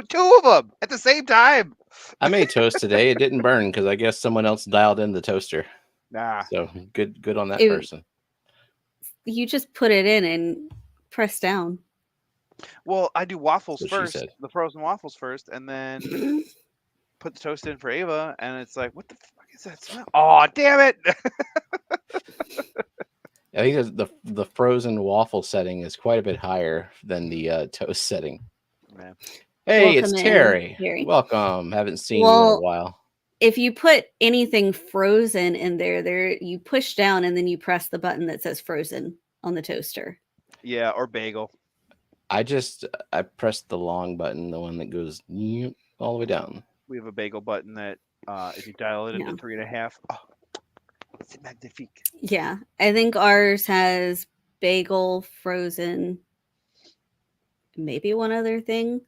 Two of them at the same time. I made toast today. It didn't burn because I guess someone else dialed in the toaster. Nah. So good on that person. You just put it in and press down. Well, I do waffles first, the frozen waffles first, and then put the toast in for Ava, and it's like, what the fuck is that smell? Oh, damn it! I think the frozen waffle setting is quite a bit higher than the toast setting. Man. Hey, welcome it's Terry. Welcome. Haven't seen you in a while. if you put anything frozen in there, you push down and then you press the button that says frozen on the toaster. Yeah, or bagel. I pressed the long button, the one that goes all the way down. We have a bagel button that if you dial it into 3.5, c'est magnifique. Yeah, I think ours has bagel, frozen, maybe one other thing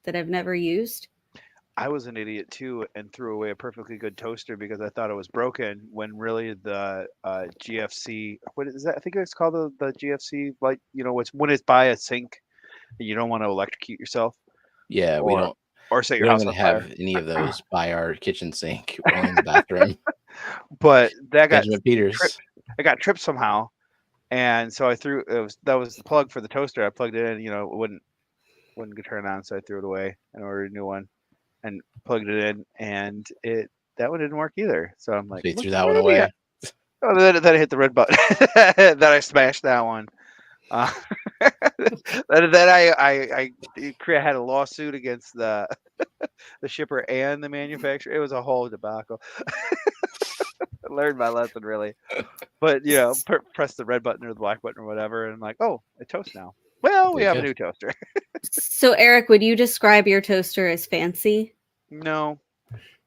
that I've never used. I was an idiot too and threw away a perfectly good toaster because I thought it was broken when really the GFC, what is that? I think it's called the GFC, like, it's when it's by a sink and you don't want to electrocute yourself. Yeah, we don't set your house on fire. have any of those by our kitchen sink or in the bathroom. But that got Benjamin Peters. I got tripped somehow, and so I threw that was the plug for the toaster. I plugged it in, it wouldn't turn on, so I threw it away and ordered a new one and plugged it in, and that one didn't work either. So I'm like, so you threw that one away. Oh, then I hit the red button. Then I smashed that one. Then I had a lawsuit against the shipper and the manufacturer. It was a whole debacle. I learned my lesson, really. But press the red button or the black button or whatever, and I'm like, oh, it toasts now. Well, we have a new toaster. So, Eric, would you describe your toaster as fancy? No,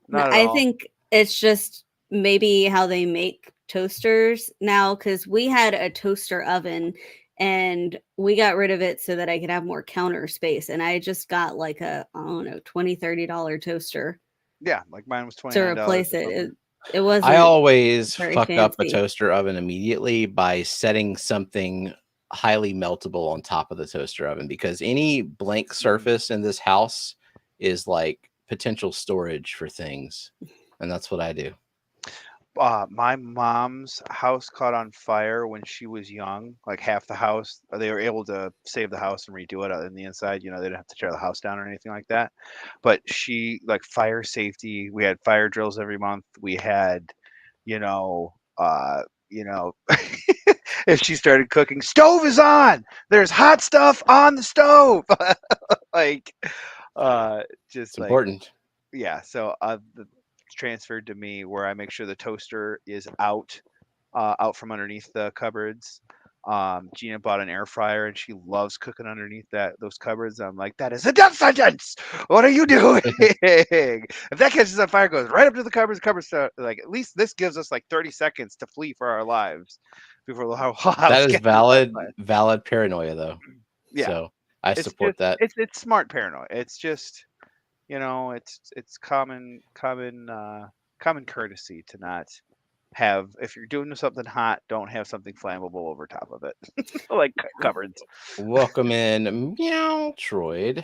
not at all. I think it's just maybe how they make toasters now, because we had a toaster oven and we got rid of it so that I could have more counter space. And I just got like a, I don't know, $20, $30 toaster. Yeah, like mine was $29 to replace it. It wasn't. I always fuck fancy. up a toaster oven immediately by setting something highly meltable on top of the toaster oven, because any blank surface in this house is like potential storage for things, and that's what I do. My mom's house caught on fire when she was young, like half the house. They were able to save the house and redo it on the inside. They didn't have to tear the house down or anything like that. But she, like, fire safety, we had fire drills every month. We had, if she started cooking, stove is on. There's hot stuff on the stove. Like, just it's like important. Yeah. So it's transferred to me, where I make sure the toaster is out from underneath the cupboards. Gina bought an air fryer and she loves cooking underneath those cupboards. I'm like, that is a death sentence. What are you doing? If that catches on fire, it goes right up to the cupboards. Like, at least this gives us like 30 seconds to flee for our lives before the house. That is valid paranoia, though. Yeah. So I support that. It's smart paranoia. It's just, it's common courtesy to not have, if you're doing something hot, don't have something flammable over top of it. Like cupboards. Welcome in, meow, Troid.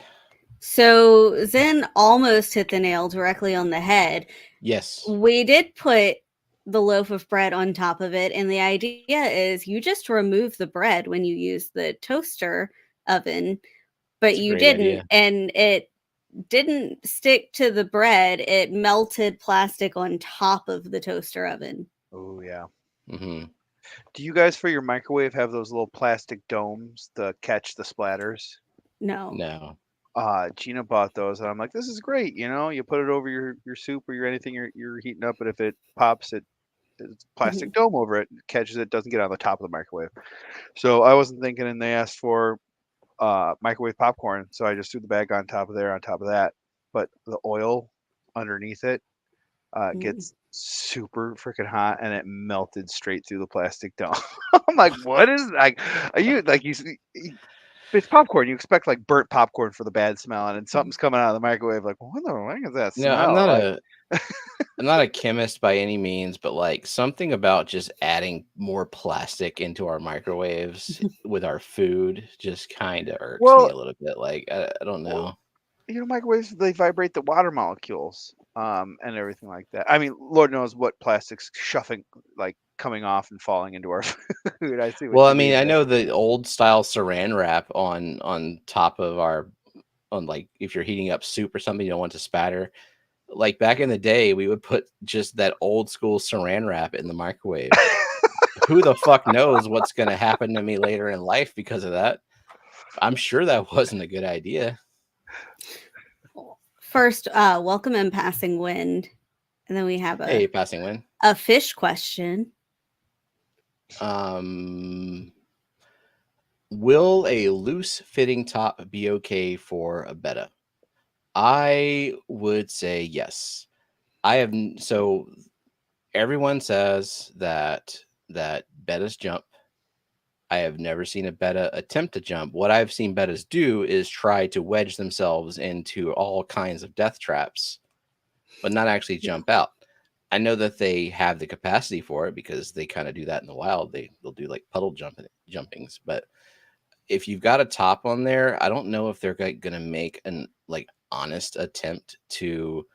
So Zen almost hit the nail directly on the head. Yes. We did put the loaf of bread on top of it, and the idea is you just remove the bread when you use the toaster oven, but you didn't, idea. And it didn't stick to the bread. It melted plastic on top of the toaster oven. Oh, yeah. Mm-hmm. Do you guys, for your microwave, have those little plastic domes to catch the splatters? No. Gina bought those, and I'm like, this is great. You put it over your soup or anything you're heating up, but if it pops, it's a plastic dome over it, catches it, doesn't get on the top of the microwave. So I wasn't thinking, and they asked for microwave popcorn, so I just threw the bag on top of that. But the oil underneath it gets super freaking hot, and it melted straight through the plastic dome. I'm like, what is like? Are you like you? It's popcorn. You expect like burnt popcorn for the bad smell, and then something's coming out of the microwave. Like, what the heck is that smell? No, I'm not a chemist by any means, but like something about just adding more plastic into our microwaves with our food just kind of irks me a little bit. Like, I don't know. Microwaves, they vibrate the water molecules and everything like that. I mean, Lord knows what plastics coming off and falling into our food. I see. I know the old style saran wrap on top of like if you're heating up soup or something, you don't want to spatter. Like back in the day, we would put just that old school saran wrap in the microwave. Who the fuck knows what's going to happen to me later in life because of that? I'm sure that wasn't a good idea. First, welcome in Passing Wind. And then we have Hey, passing win. A fish question. Will a loose fitting top be okay for a betta? I would say yes. So everyone says that bettas jump. I have never seen a betta attempt to jump. What I've seen bettas do is try to wedge themselves into all kinds of death traps, but not actually jump out. I know that they have the capacity for it because they kind of do that in the wild. They'll do like puddle jumpings, but if you've got a top on there, I don't know if they're going to make an like honest attempt to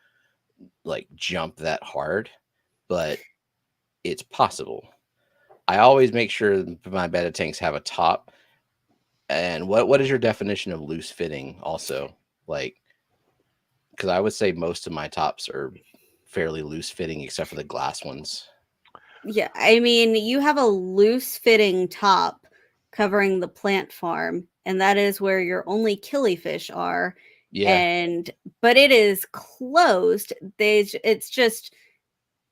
like jump that hard, but it's possible. I always make sure my betta tanks have a top. And what is your definition of loose fitting also? Like, because I would say most of my tops are fairly loose fitting except for the glass ones. Yeah, I mean, you have a loose fitting top covering the plant farm, and that is where your only killifish are. Yeah. But it is closed. It's just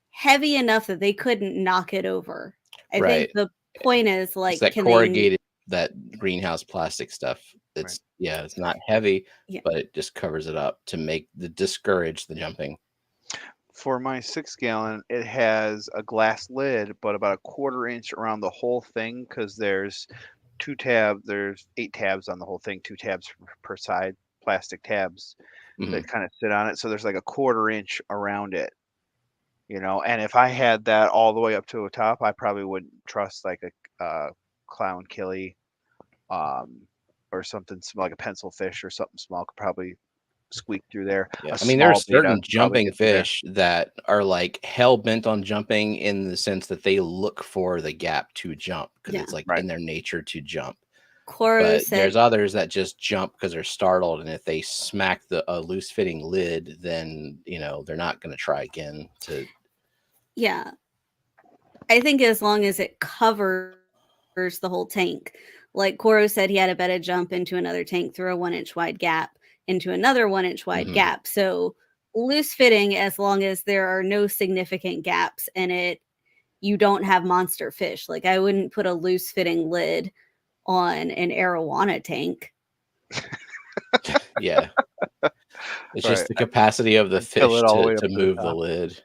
heavy enough that they couldn't knock it over. I think the point is like, it's that corrugated, that greenhouse plastic stuff. It's it's not heavy, but it just covers it up to discourage the jumping. For my 6-gallon, it has a glass lid, but about a 1/4 inch around the whole thing because there's 8 tabs on the whole thing, 2 tabs per side, plastic tabs that kind of sit on it. So there's like a 1/4 inch around it, and if I had that all the way up to a top, I probably wouldn't trust like a clown killie or something small, like a pencil fish or something small could probably squeak through there. Yeah. I mean, there are certain jumping fish that are like hell bent on jumping in the sense that they look for the gap to jump because it's like in their nature to jump. But there's others that just jump because they're startled, and if they smack a loose fitting lid, then they're not going to try again. Yeah, I think as long as it covers the whole tank, like Koro said, he had a betta jump into another tank through a 1-inch wide gap into another 1-inch wide gap. So loose fitting, as long as there are no significant gaps in it, you don't have monster fish. Like I wouldn't put a loose fitting lid on an arowana tank. Yeah. It's just the capacity of the fish to move the lid.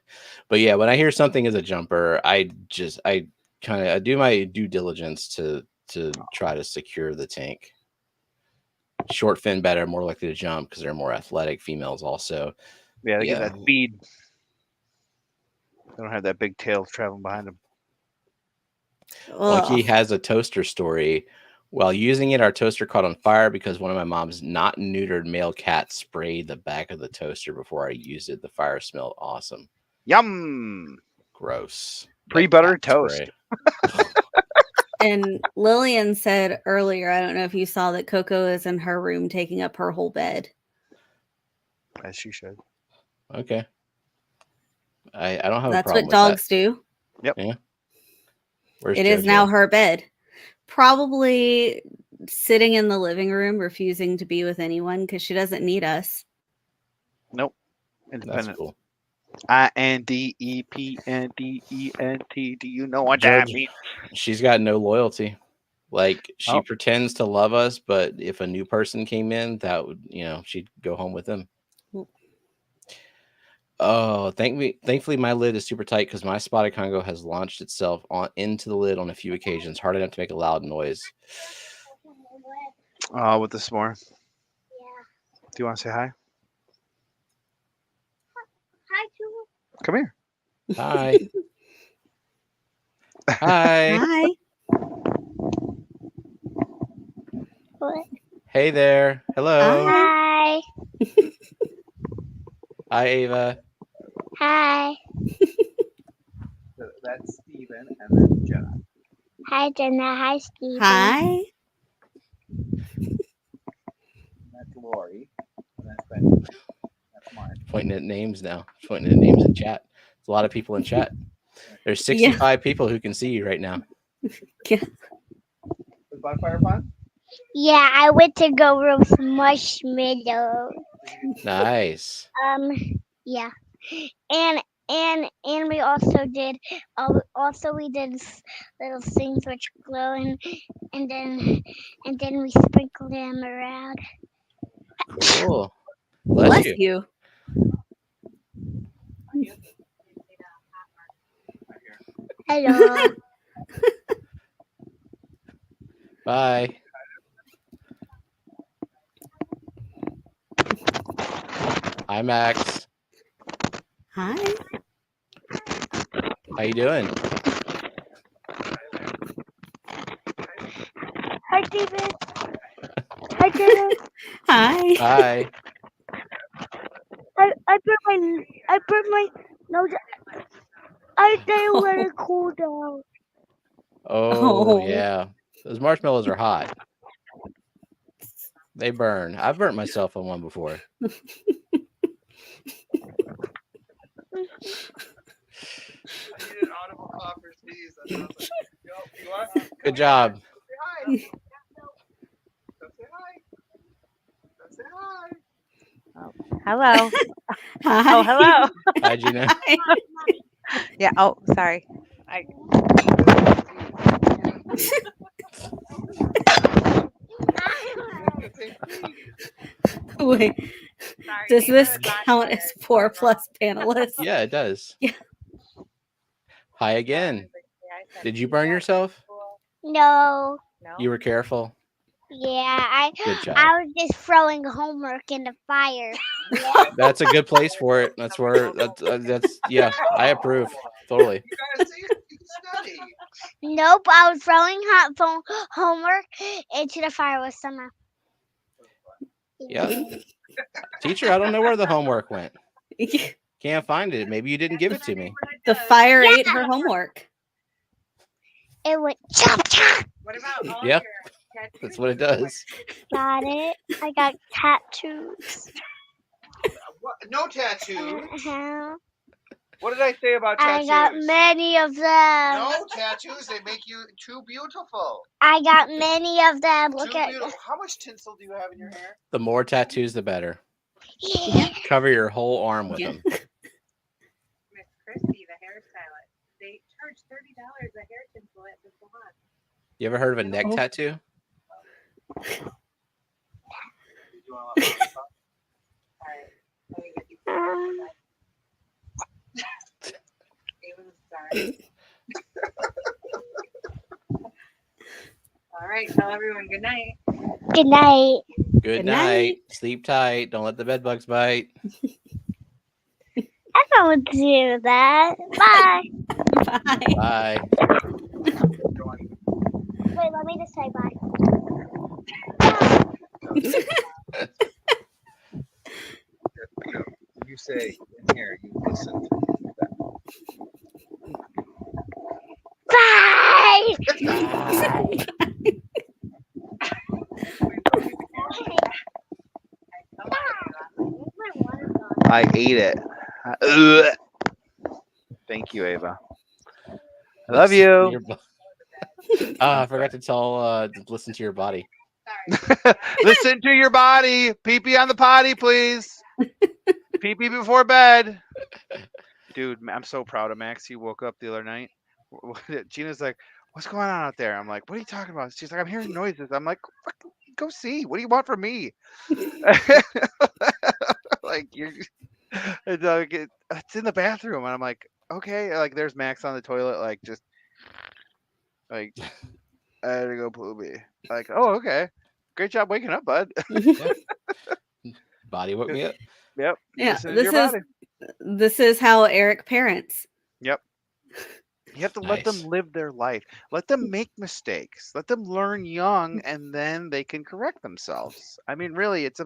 But yeah, when I hear something as a jumper, I do my due diligence to try to secure the tank. Short fin betta are more likely to jump because they're more athletic. Females also. Yeah, they get that speed. They don't have that big tail traveling behind them. Lucky has a toaster story. While using it, our toaster caught on fire because one of my mom's not neutered male cats sprayed the back of the toaster before I used it. The fire smelled awesome. Yum! Gross. Pre-buttered toast. And Lillian said earlier, I don't know if you saw that Coco is in her room taking up her whole bed. As she should. Okay. I don't have That's a problem what dogs do. Yep. Yeah. It is now her bed. Probably sitting in the living room, refusing to be with anyone because she doesn't need us. Nope. Independent. That's cool. INDEPENDENT. Do you know what that means? She's got no loyalty. Like she pretends to love us, but if a new person came in, that would, she'd go home with them. Oh, thankfully my lid is super tight because my spotted Congo has launched itself into the lid on a few occasions, hard enough to make a loud noise. With the s'more. Yeah. Do you want to say hi? Hi, Jules. Come here. Hi. Hi. Hi. What? Hey there. Hello. Hi. Hi, Ava. Hi. So that's Steven and then Jenna. Hi, Jenna. Hi, Steve. Hi. That's Lori. And that's Benny. That's Mark. Pointing at names now. Pointing at names in chat. There's a lot of people in chat. There's 65 people who can see you right now. Yeah. Was bonfire fun? Yeah, I went to go roast marshmallow. Nice. Yeah. And and we also did we did little things which glow and then we sprinkled them around. Cool. Bless you. Hello. Bye. Hi, Max. Hi. How you doing? Hi, David. Hi, David. Hi. Hi. I burnt my nose. I didn't let it cool down. Oh, yeah. Those marshmallows are hot. They burn. I've burnt myself on one before. Good job. Hello. Hi. Oh, hello. Hi, Gina. Yeah. Oh, sorry. Wait, does this count as 4+ panelists? Yeah, it does. Yeah. Hi again. Did you burn yourself? No. You were careful. Yeah, Good job. I was just throwing homework in the fire. That's a good place for it. That's where that's yeah. I approve totally. Nope, I was throwing homework into the fire with summer. Yeah. Teacher, I don't know where the homework went. Can't find it. Maybe you didn't give it to me. The fire ate her homework. It went chop chop. What about all Yep. your tattoos? That's what it does. Got it. I got tattoos. No tattoos. Uh-huh. What did I say about I tattoos? got many of them. No tattoos. They make you too beautiful. I got many of them. Look Too at. beautiful. How much tinsel do you have in your hair? The more tattoos, the better. Yeah. Cover your whole arm with them. Miss Christy, the hairstylist. They charge $30 a hair tinsel at the salon. You ever heard of a neck tattoo? Did you want to let me talk? All right. Let me get you. It was sorry. All right. Tell everyone good night. Good night. Good night. Sleep tight. Don't let the bed bugs bite. I don't want to do that. Bye. Bye. Bye. Wait, let me just say bye. You say in here, you listen to that. Bye. I ate it. Ugh. Thank you, Ava. I love you. I forgot to tell listen to your body. Listen to your body. Pee pee on the potty, please. Pee pee before bed. Dude, I'm so proud of Max. He woke up the other night. Gina's like, what's going on out there? I'm like, what are you talking about? She's like, I'm hearing noises. I'm like, go see. What do you want from me? Like, it's in the bathroom. And I'm like, okay. Like, there's Max on the toilet, like, just like, I had to go poopy. Like, oh, okay. Great job waking up, bud. Body woke me up. Yep. Yeah, this is how Eric parents. Yep. You have to let them live their life. Let them make mistakes. Let them learn young, and then they can correct themselves. I mean, really, it's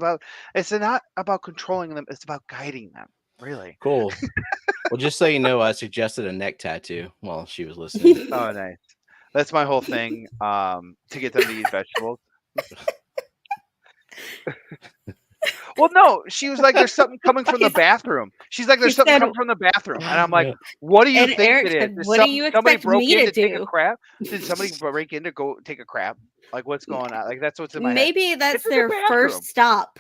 not about controlling them. It's about guiding them. Really. Cool. Well, just so you know, I suggested a neck tattoo while she was listening. Oh, nice. That's my whole thing. To get them to eat vegetables. Well, no, she was like, "There's something coming from the bathroom." She's like, "There's something coming from the bathroom," and I'm like, "What do you think Eric it is? said, what do you expect me to take a do? crap? Did somebody break in to go take a crap? Like, what's going on? Like, that's what's in my head. Maybe that's It's in the their bathroom. first stop.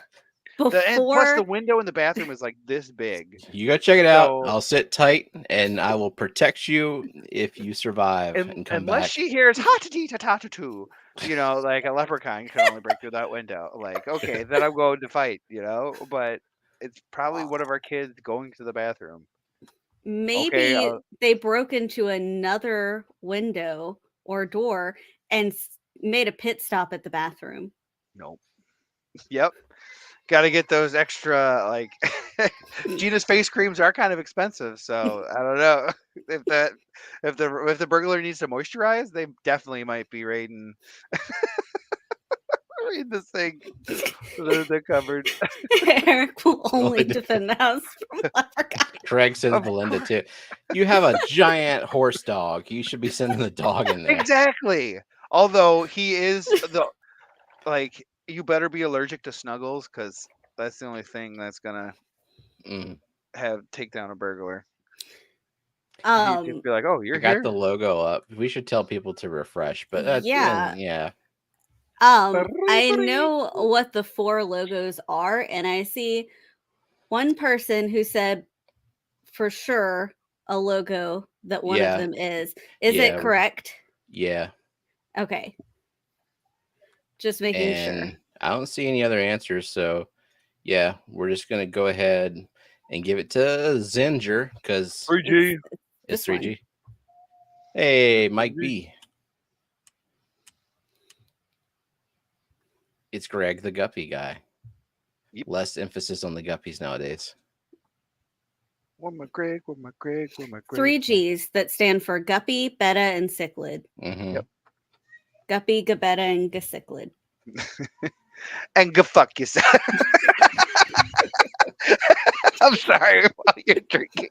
And plus the window in the bathroom is like this big. You go check it out. I'll sit tight and I will protect you if you survive and come unless back. she hears ha-ta-tee-ta-ta-ta-too, like a leprechaun can only break through that window. Like, okay, then I'm going to fight, but it's probably one of our kids going to the bathroom. Maybe they broke into another window or door and made a pit stop at the bathroom. Nope. Yep. Got to get those extra, like, Gina's face creams are kind of expensive, so I don't know if the burglar needs to moisturize, they definitely might be raiding this thing. The cupboard. Eric will only defend the house from leprechaun. Craig says Belinda too. You have a giant horse dog. You should be sending the dog in there. Exactly. Although he is you better be allergic to snuggles, because that's the only thing that's gonna take down a burglar. You'd be like, oh, you're got here? the logo up. We should tell people to refresh, but that's yeah. I know what the 4 logos are, and I see one person who said for sure a logo that one of them is. Is it correct? Yeah. Okay. Just making sure. I don't see any other answers, so yeah, we're just gonna go ahead and give it to Zinger because 3G. It's 3G. Hey, Mike B. It's Greg, the Guppy guy. Yep. Less emphasis on the Guppies nowadays. Where my Greg? 3 G's that stand for Guppy, Betta, and Cichlid. Mm-hmm. Yep. Guppy, Gabetta, and Gacichlid. And go fuck yourself. I'm sorry while you're drinking.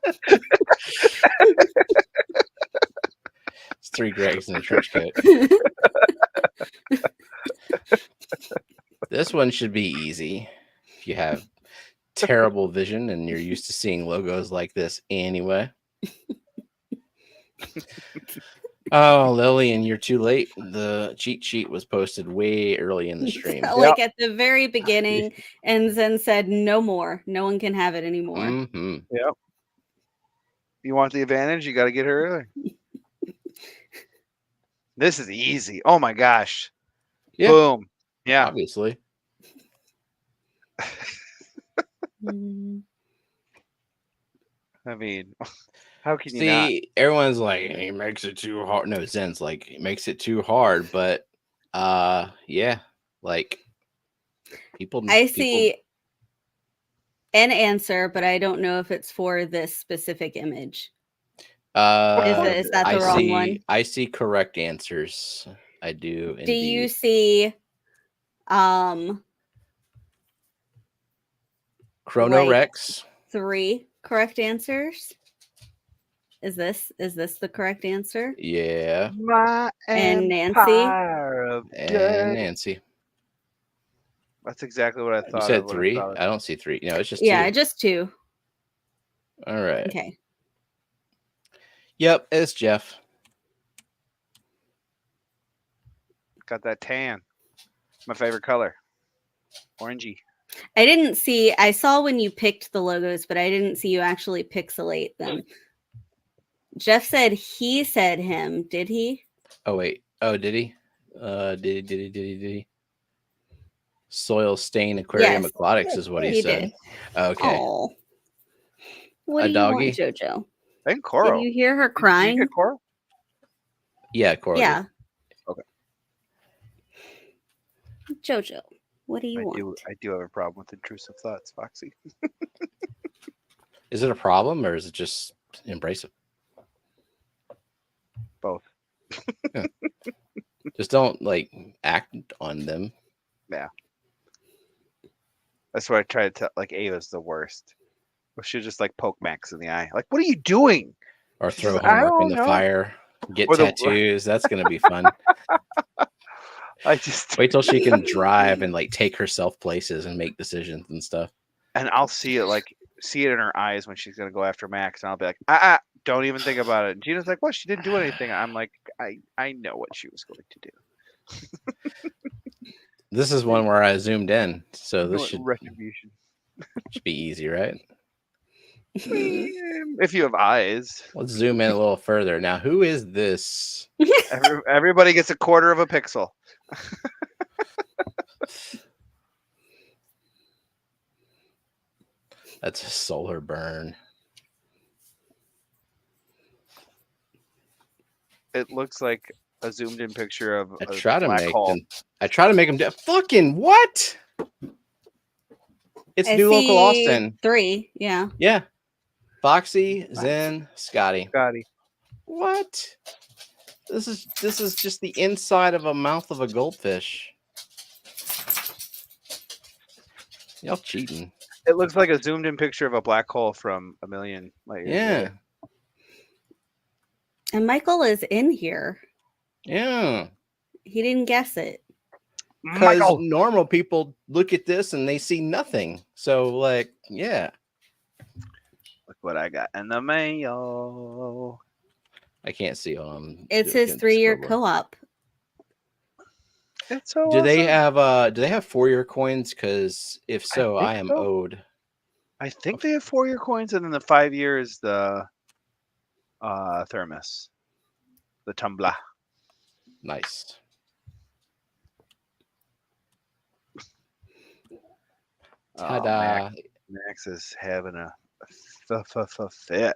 It's 3 Gregs in a trench coat. This one should be easy if you have terrible vision and you're used to seeing logos like this anyway. Oh, Lillian, you're too late. The cheat sheet was posted way early in the stream. Like at the very beginning, and then said no more. No one can have it anymore. Mm-hmm. Yep. You want the advantage? You got to get her early. This is easy. Oh my gosh. Yeah. Boom. Yeah. Obviously. I mean, how can you not? See, everyone's like, he makes it too hard. No, Zen's like, he makes it too hard. But yeah, like people. See an answer, but I don't know if it's for this specific image. Is that the wrong one? I see correct answers. I do. Do you see Chrono Rex? 3 correct answers? Is this the correct answer? Yeah. And Nancy. And Nancy. That's exactly what I thought. You said 3? I don't see 3. No, it's just 2. Yeah, just 2. All right. Okay. Yep, it's Jeff. Got that tan. My favorite color. Orangey. I saw when you picked the logos, but I didn't see you actually pixelate them. Jeff said he said him. Did he? Oh, wait. Oh, did he? Did he? Soil Stain Aquarium Aquatics is what he said. Did. Okay. Aww. What do you want, Jojo? And Coral. Did you hear her crying? Did you get Coral? Yeah, Coral. Yeah. Okay. Jojo, what do you want? I do have a problem with intrusive thoughts, Foxy. Is it a problem or is it just embrace it? Both. Yeah. Just don't act on them. Yeah. That's what I try to tell. Ava's the worst. She'll just poke Max in the eye. Like, what are you doing? Or throw homework in the fire. Get tattoos. That's gonna be fun. I just wait till she can drive and take herself places and make decisions and stuff. And I'll see it in her eyes when she's gonna go after Max, and I'll be like, don't even think about it. And Gina's like, what? She didn't do anything. I'm like, I know what she was going to do. This is one where I zoomed in, so this should retribution. be easy, right? If you have eyes. Let's zoom in a little further. Now, who is this? Everybody gets a quarter of a pixel. That's a solar burn. It looks like a zoomed in picture of I a try to black make hole. them. I try to make them. Fucking what? It's I New Local see Austin. 3, yeah. Yeah. Foxy, Zen, Scotty. What? This is just the inside of a mouth of a goldfish. Y'all cheating. It looks like a zoomed in picture of a black hole from a million light years Yeah. away. And Michael is in here. Yeah. He didn't guess it. Because normal people look at this and they see nothing. So, like, yeah. Look what I got in the mail. I can't see It's his 3-year co-op. It's so do they awesome. have 4-year coins? Because if so, I am so. owed. I think they have 4-year coins, and then the 5 years the thermos, the tumbler. Nice. Ta-da. Max is having a fit.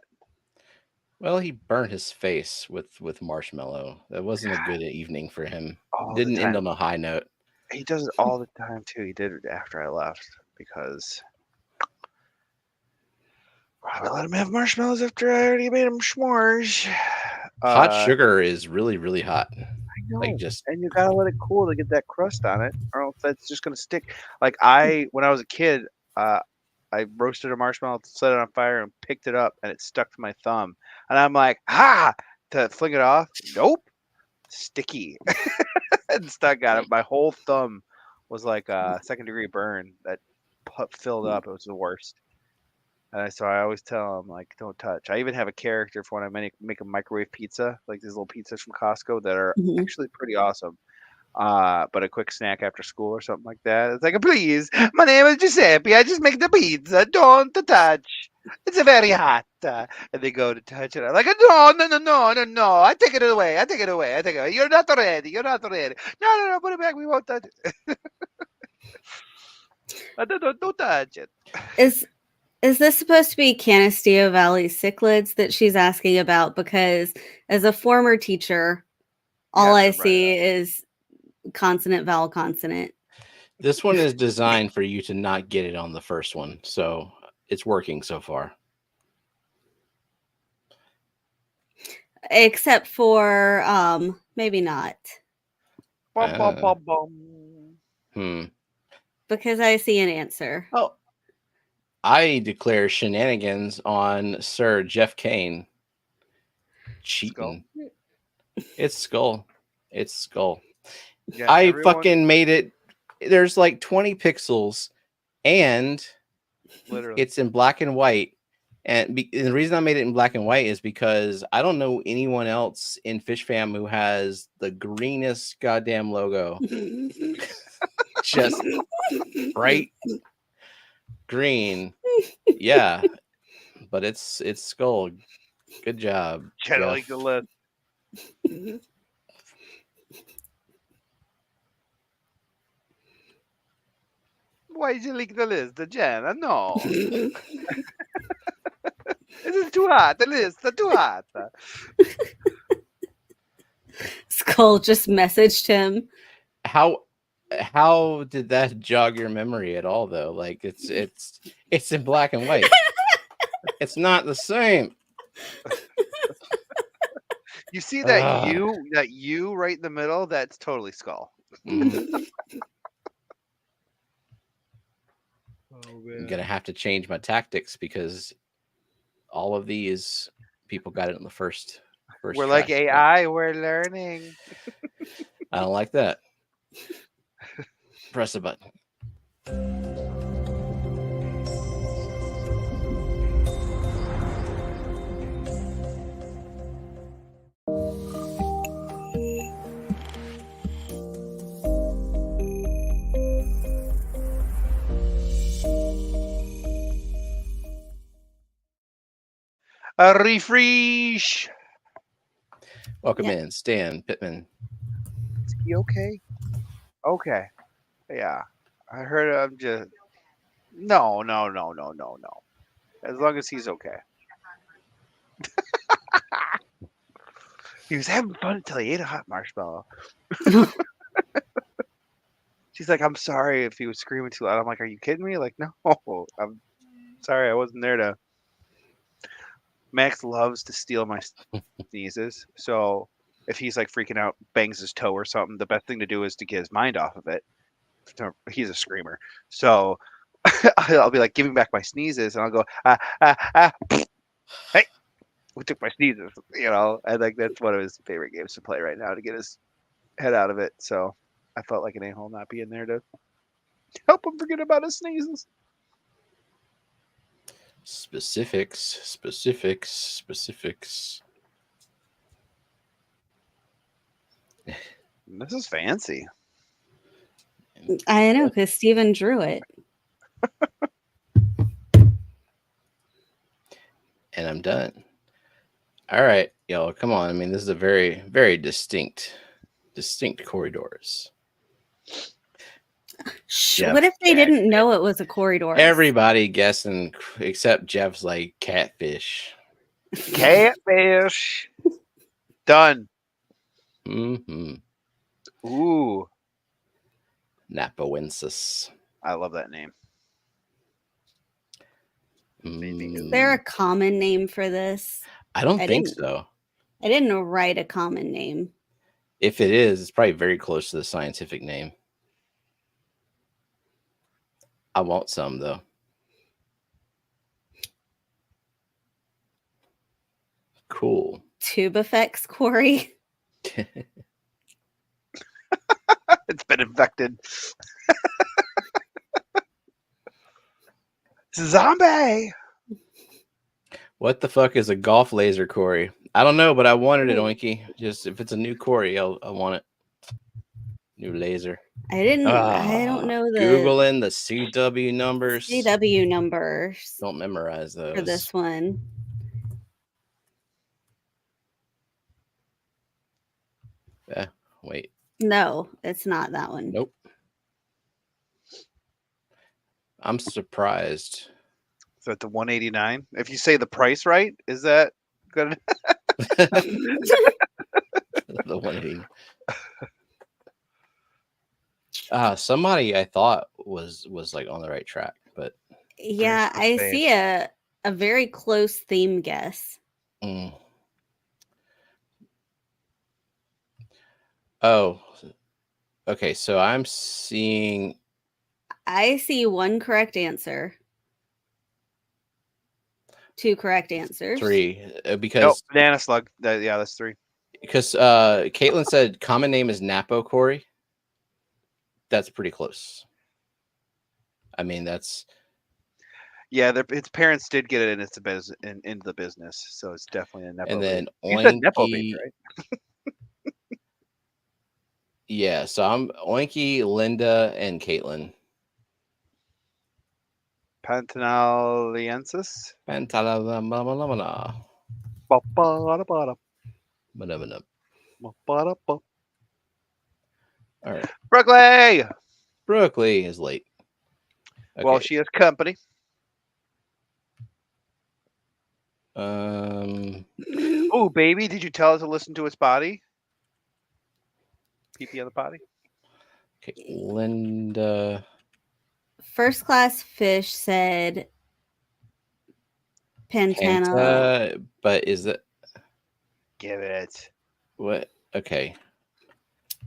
Well, he burnt his face with marshmallow. That wasn't a good evening for him. Didn't end on a high note. He does it all the time too. He did it after I left because probably let him have marshmallows after I already made him s'mores. Hot sugar is really, really hot. I know. Like And you gotta let it cool to get that crust on it, or else that's just gonna stick. Like when I was a kid, I roasted a marshmallow, set it on fire, and picked it up, and it stuck to my thumb. And I'm like, to fling it off. Nope, sticky. And stuck on it. My whole thumb was like a second-degree burn that filled up. It was the worst. And so I always tell them, like, don't touch. I even have a character for when I make a microwave pizza, like these little pizzas from Costco that are actually pretty awesome. But a quick snack after school or something like that. It's like, please, my name is Giuseppe. I just make the pizza. Don't touch. It's very hot. And they go to touch it. I'm like, no. I take it away. You're not ready. No. Put it back. We won't touch it. Don't touch it. Is this supposed to be Canasteo Valley cichlids that she's asking about? Because as a former teacher, all I see is consonant, vowel, consonant. This one is designed for you to not get it on the first one. So it's working so far. Except for maybe not. Because I see an answer. Oh, I declare shenanigans on Sir Jeff Kane. Cheating. It's Skull. Yeah, I fucking made it. There's like 20 pixels, and literally it's in black and white. And the reason I made it in black and white is because I don't know anyone else in Fishfam who has the greenest goddamn logo. Just bright green. Yeah, but it's Skull. Good job. Like the list. Why did you leak the list, Jenna? No. This is too hot. The list is too hot. Skull just messaged him. How did that jog your memory at all, though? Like it's in black and white. It's not the same. You see that you right in the middle? That's totally Skull. I'm gonna have to change my tactics because all of these people got it on the first. We're like AI. We're learning. I don't like that. Press the button. A refresh. Welcome in, Stan Pittman. Is he okay? Okay. Yeah. I heard I'm just no. As long as he's okay. He was having fun until he ate a hot marshmallow. She's like, I'm sorry if he was screaming too loud. I'm like, are you kidding me? Like, no, I'm sorry, I wasn't there to. Max loves to steal my sneezes, so if he's like freaking out, bangs his toe or something, the best thing to do is to get his mind off of it. He's a screamer, so I'll be like, give me back my sneezes, and I'll go, hey, we took my sneezes, and like that's one of his favorite games to play right now to get his head out of it. So I felt like an a-hole not being there to help him forget about his sneezes. Specifics. This is fancy. I know, because Steven drew it. And I'm done. All right, y'all, come on. I mean, this is a very, very distinct corridors. Jeff, what if they didn't know it was a corridor? Everybody guessing except Jeff's like catfish. Catfish. Done. Mm-hmm. Ooh. Napoensis. I love that name. Is there a common name for this? I don't think so. I didn't write a common name. If it is, it's probably very close to the scientific name. I want some, though. Cool. Tube effects, Corey. It's been infected. Zombie. What the fuck is a golf laser, Corey? I don't know, but I wanted it, Oinky. Just if it's a new Corey, I want it. New laser. I don't know the Googling the CW numbers. CW numbers. Don't memorize those for this one. Wait. No, it's not that one. Nope. I'm surprised. So at the 189. If you say the price right, is that good? The 180. Somebody I thought was like on the right track, but yeah, I see a very close theme guess. Oh, okay. So I'm seeing. I see one correct answer. Two correct answers. Three, because banana slug. Yeah, that's three. Because Caitlin said common name is Napo Corey. That's pretty close. I mean, that's. Yeah, its parents did get it into the business, so it's definitely a Nepo. And then you said Nepo baby, right? Yeah, so I'm Oinky, Linda, and Caitlin. Pantanaliensis. All right. Brooklyn is late. Okay. Well, she has company. Oh, baby, did you tell us to listen to its body? Pee-pee on the potty. Okay, Linda. First Class Fish said Pantana. But is it? Give it. What? Okay.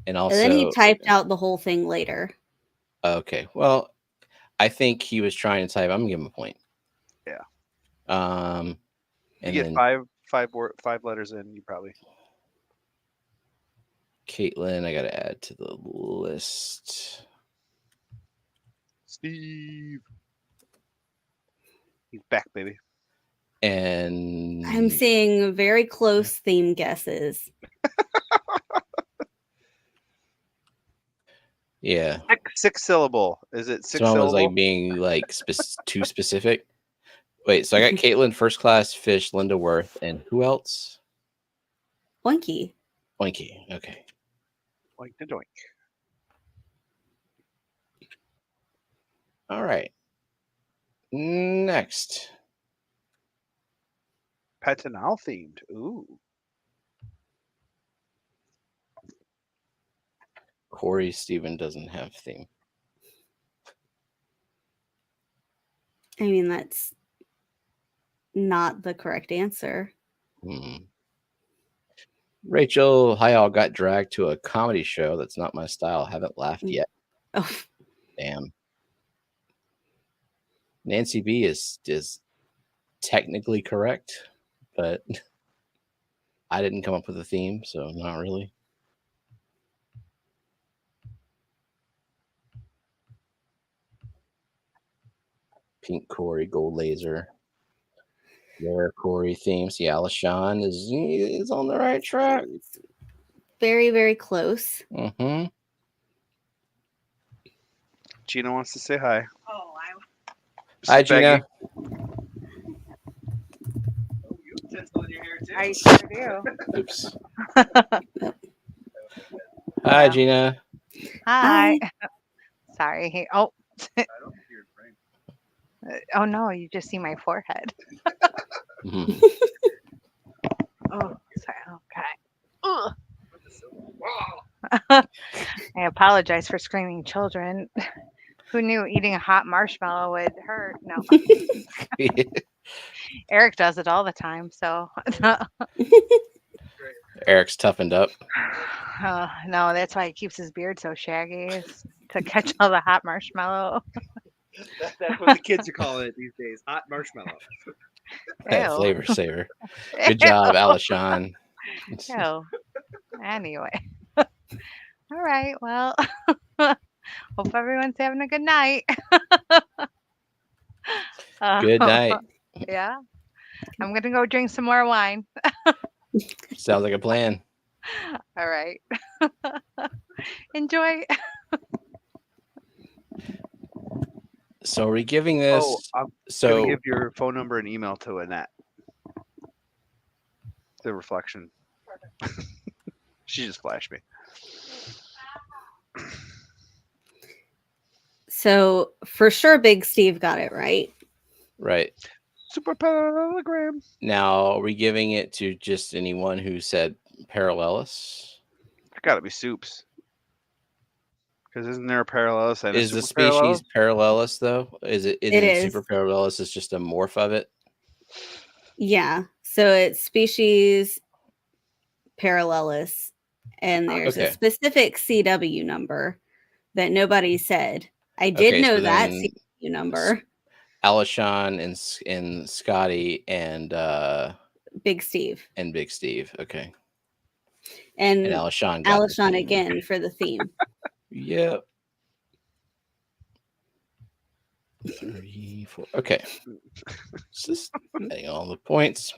And also. And then he typed out the whole thing later. Okay. Well, I think he was trying to type. I'm gonna give him a point. Yeah. And you get then, five letters in. You probably. Caitlin, I gotta add to the list. Steve. He's back, baby. And I'm seeing very close theme guesses. Yeah. Six syllable. Is it six Someone syllable? was like being like too specific. Wait, so I got Caitlin, First Class Fish, Linda Worth, and who else? Oinky. Oinky. Okay. Oink the doink. All right. Next. Pet and owl themed. Ooh. Corey Steven doesn't have theme. I mean, that's not the correct answer. Rachel, hi all, got dragged to a comedy show. That's not my style. Haven't laughed yet. Oh, Damn. Nancy B is technically correct, but I didn't come up with a theme, so not really. Pink Corey, Gold Laser. Rare Corey theme. See, Alishon is on the right track. it's very, very close. Mm-hmm. Gina wants to say hi. Oh, Hi, Just begging. Gina. I sure do. Oops. Hi, Gina. Hi. Sorry. Hey, oh. Oh no, you just see my forehead. Mhm. Oh, sorry. Okay. Ugh. I apologize for screaming children. Who knew eating a hot marshmallow would hurt? No. Eric does it all the time, so Eric's toughened up. no, that's why he keeps his beard so shaggy, is to catch all the hot marshmallow. That's what the kids are calling it these days. Hot marshmallow. Ew. Flavor saver. Good job, Alishon. Ew. Anyway. All right. Well, hope everyone's having a good night. Good night. Yeah. I'm going to go drink some more wine. Sounds like a plan. All right. Enjoy. So are we giving this? Oh, I'm so gonna give your phone number and email to Annette. The reflection. She just flashed me. So for sure, Big Steve got it right. right Super parallelogram. now, are we giving it to just anyone who said parallelus? It's got to be soups. Because isn't there a parallelus and Is a the super parallelus? species parallelus though? Is it? It is. Super parallelus is just a morph of it. Yeah. So it's species parallelus, and there's a Okay. specific CW number that nobody said. I did Okay, know so that then CW number. Alishon and Scotty and Big Steve. Big Steve. Okay. And And Alishon got the Alishon theme. again for the theme. Yep. 34. Okay. Just adding all the points.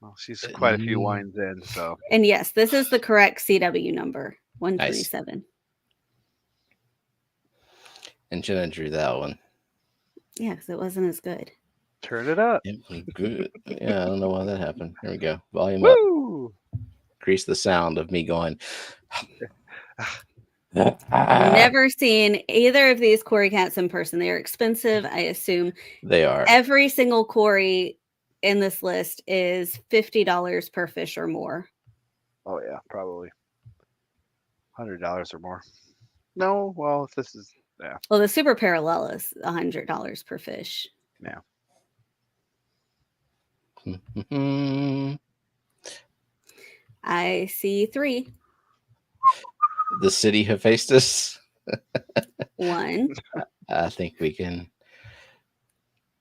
Well, she's quite a few wines in, so. And yes, this is the correct CW number, 127. And Jenna drew that one. Yeah, because it wasn't as good. Turn it up. Good. Yeah, I don't know why that happened. Here we go. Volume up. Woo! Increase the sound of me going. Never seen either of these Cory cats in person. They are expensive, I assume. They are. Every single Cory in this list is $50 per fish or more. Oh, yeah, probably. $100 or more. No, well, if this is, yeah. Well, the super parallel is $100 per fish. Yeah. I see 3. The city Hephaestus. 1, I think we can.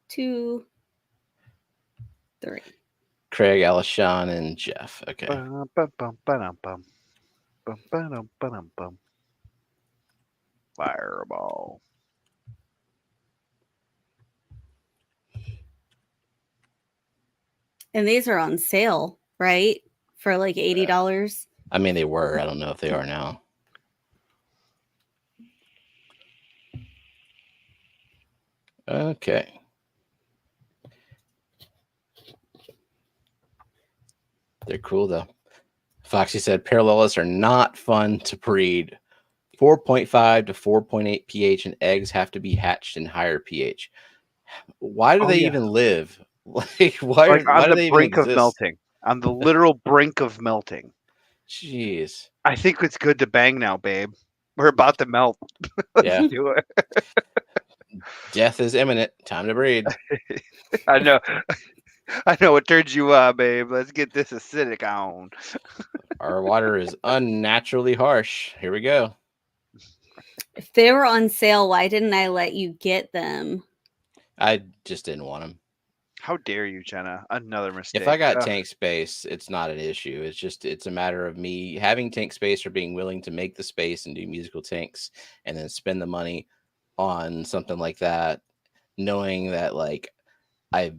2, 3. Craig, Alishon, and Jeff. Okay. Fireball. And these are on sale, right? For like $80. I mean, they were. I don't know if they are now. Okay. They're cool though. Foxy said parallelists are not fun to breed. 4.5 to 4.8 pH and eggs have to be hatched in higher pH. Why do they even live? Like why Like why on do the they even brink of exist? melting. On the literal brink of melting. Jeez. I think it's good to bang now, babe. We're about to melt. Yeah. Let's do it. Death is imminent. Time to breed. I know. I know what turns you on, babe. Let's get this acidic on. Our water is unnaturally harsh. Here we go. If they were on sale, why didn't I let you get them? I just didn't want them. How dare you, Jenna? Another mistake. If I got tank space, it's not an issue. It's a matter of me having tank space or being willing to make the space and do musical tanks and then spend the money on something like that, knowing that like I've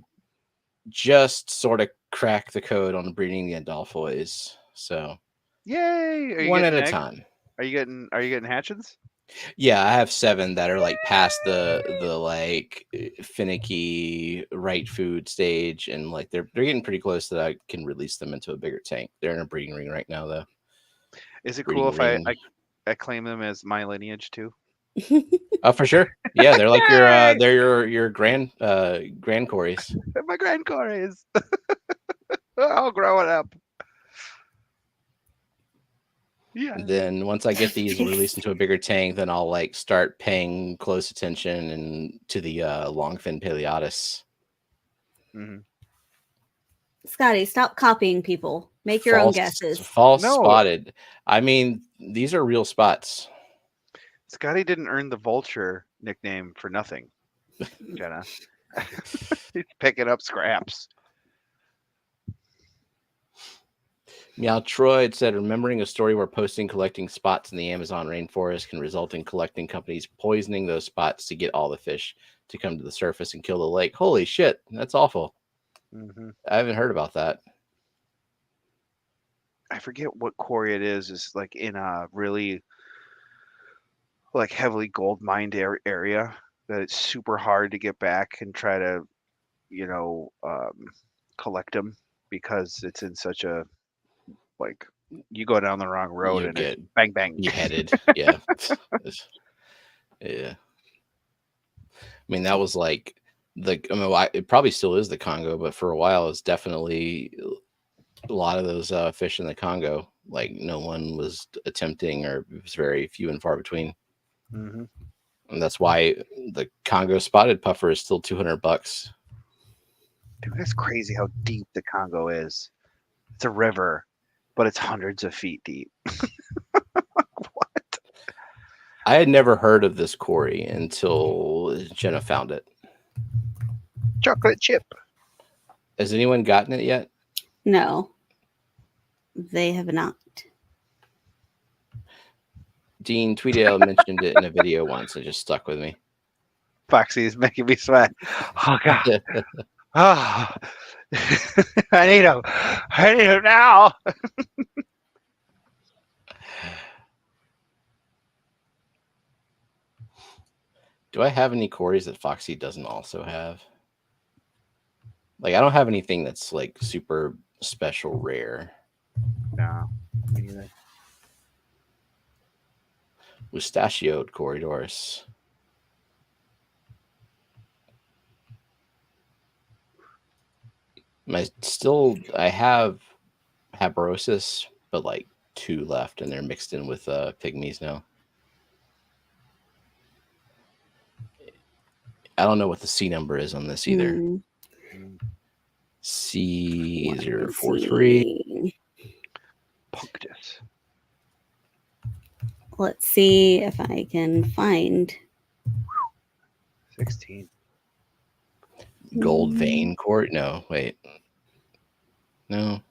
just sort of cracked the code on breeding the Adolphois. So Yay! one at a time. Are you getting hatchins? Yeah, I have 7 that are like past the like finicky right food stage, and like they're getting pretty close that I can release them into a bigger tank. They're in a breeding ring right now, though. Is it cool if I claim them as my lineage too? Oh, for sure. Yeah, they're like your grand Corys. My grand Corys. I'll grow it up. Yeah. Then once I get these released into a bigger tank, then I'll like start paying close attention and to the longfin Paleotis. Mm-hmm. Scotty, stop copying people. Make your own guesses. False spotted. I mean, these are real spots. Scotty didn't earn the vulture nickname for nothing, Jenna. He's picking up scraps. Meow Troy said, remembering a story where posting collecting spots in the Amazon rainforest can result in collecting companies poisoning those spots to get all the fish to come to the surface and kill the lake. Holy shit, that's awful. Mm-hmm. I haven't heard about that. I forget what quarry it is. It's like in a really like heavily gold mined area that it's super hard to get back and try to, collect them because it's in such a like you go down the wrong road You and get it's bang bang beheaded. Yeah. Yeah. I mean, that was like it probably still is the Congo, but for a while it's definitely a lot of those fish in the Congo. Like no one was attempting, or it was very few and far between. Mm-hmm. And that's why the Congo spotted puffer is still $200. Dude, that's crazy how deep the Congo is. It's a river, but it's hundreds of feet deep. What? I had never heard of this quarry until Jenna found it. Chocolate chip. Has anyone gotten it yet? No, they have not. Dean Tweedale mentioned it in a video once. It just stuck with me. Foxy is making me sweat. Oh god. Oh. I need him. I need him now. Do I have any quarries that Foxy doesn't also have? Like, I don't have anything that's like super special rare. No, me neither. Mustachioed corridors. I have Habrosis, but like 2 left, and they're mixed in with pygmies now. I don't know what the C number is on this either. C043. Punctus. Let's see if I can find 16. Gold vein court? No, wait. No.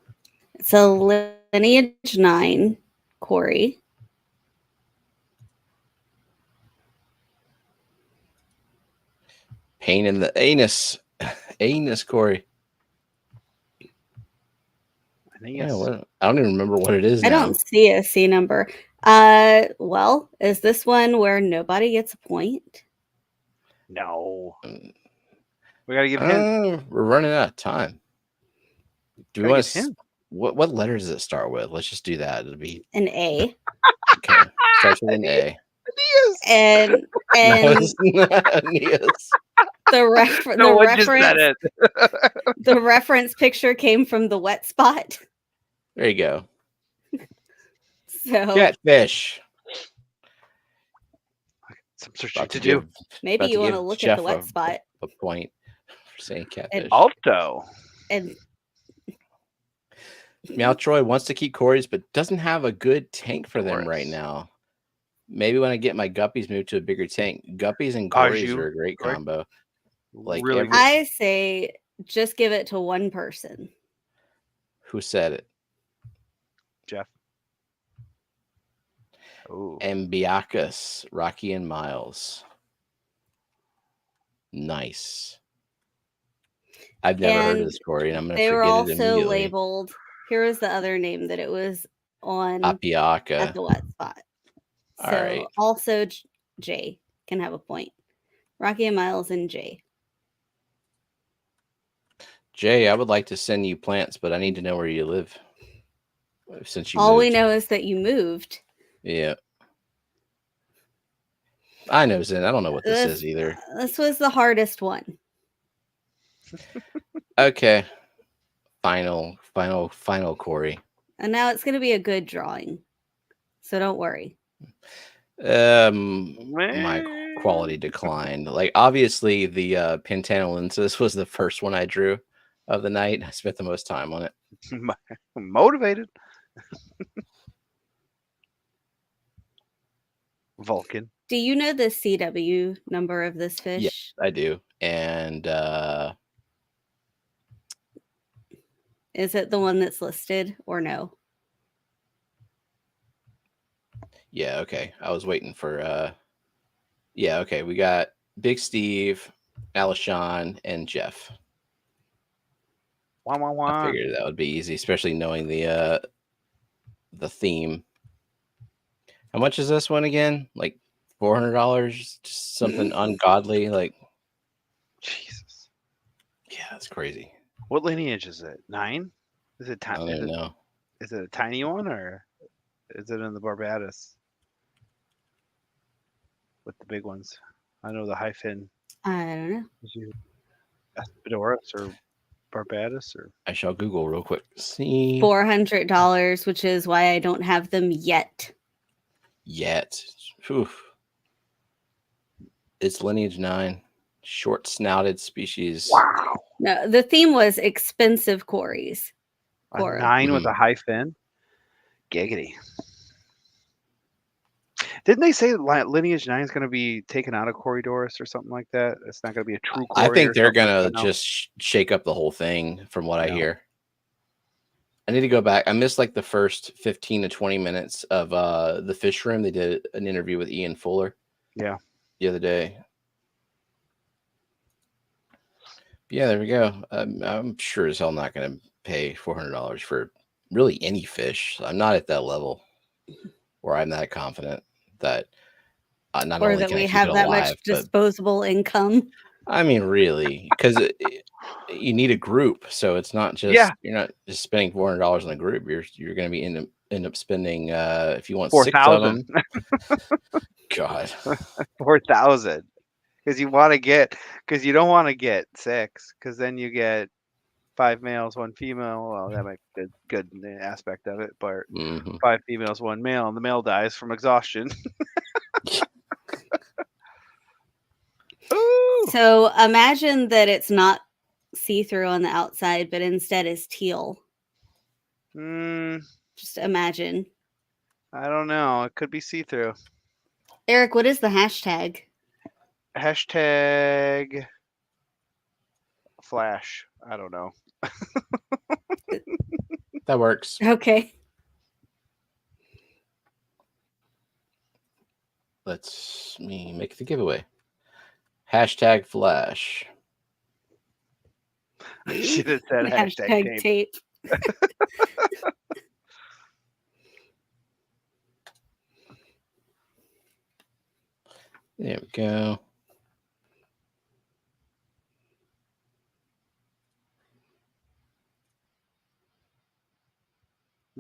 It's a lineage 9 quarry. Pain in the anus. Anus quarry. Yeah, I don't even remember what it is now. I don't see a C number. Well, is this one where nobody gets a point? No. We gotta give him. We're running out of time. Do we want to? What letter does it start with? Let's just do that. It'll be an A. okay. Starts with an A. And No, it's not Aeneas. No one just said it. The reference picture came from the wet spot. There you go. So Catfish. Some searching to do. maybe you want to look at the wet spot. A point for saying catfish. Alto. And Meow Troy wants to keep Corys, but doesn't have a good tank for them right now. Maybe when I get my guppies moved to a bigger tank. Guppies and Corys are a great combo. Like really I say, just give it to one person. Who said it? Jeff. Oh. Ambiacus, Rocky and Miles. Nice. I've never heard of this Cory, and I'm going to forget it immediately. They were also labeled. Here is the other name that it was on Apiaca at the wet spot. So all right. Also J can have a point. Rocky and Miles and J. Jay, I would like to send you plants, but I need to know where you live. Since you all moved. we know is that you moved. Yeah. I know, Zen. I don't know what this is either. This was the hardest one. Okay. Final Cory. And now it's going to be a good drawing. So don't worry. My quality declined. Like, obviously, the Pantanolensis was the first one I drew of the night. I spent the most time on it. Motivated. Vulcan. Do you know the CW number of this fish? Yes, I do. And is it the one that's listed or no? Yeah, okay. I was waiting for yeah, okay. We got Big Steve, Alishon, and Jeff. I figured that would be easy, especially knowing the theme. How much is this one again? Like $400? Just something ungodly, like Jesus. Yeah, that's crazy. What lineage is it? 9? Is it I don't even know. Is it a tiny one or is it in the Barbados? With the big ones. I know the hyphen. I don't know. Is it Aspidorus or Barbados or I shall Google real quick. See $400, which is why I don't have them yet. Oof. It's lineage 9. Short snouted species. Wow. No, the theme was expensive Corys. A 9 with a hyphen. Giggity. Didn't they say lineage 9 is going to be taken out of Corydorus or something like that? It's not going to be a true Cory. I think they're going to just shake up the whole thing from what I hear. I need to go back. I missed like the first 15 to 20 minutes of the Fish Room. They did an interview with Ian Fuller. Yeah. The other day. Yeah, there we go. I'm sure as hell not going to pay $400 for really any fish. I'm not at that level where I'm that confident that not or only that can we I keep have it that alive, much disposable income. I mean, really, because you need a group, so it's not just you're not just spending $400 on a group. You're going to be end up spending if you want 6 of them. God, 4,000 because you want to get you don't want to get 6 because then you get 5 males, 1 female. Well, that might be a good aspect of it, but 5 females, 1 male, and the male dies from exhaustion. So imagine that it's not see-through on the outside, but instead is teal. Just imagine. I don't know. It could be see-through. Eric, what is the hashtag? Hashtag Flash. I don't know. That works. Okay. Let's make the giveaway. Hashtag Flash. I should have said hashtag tape. There we go.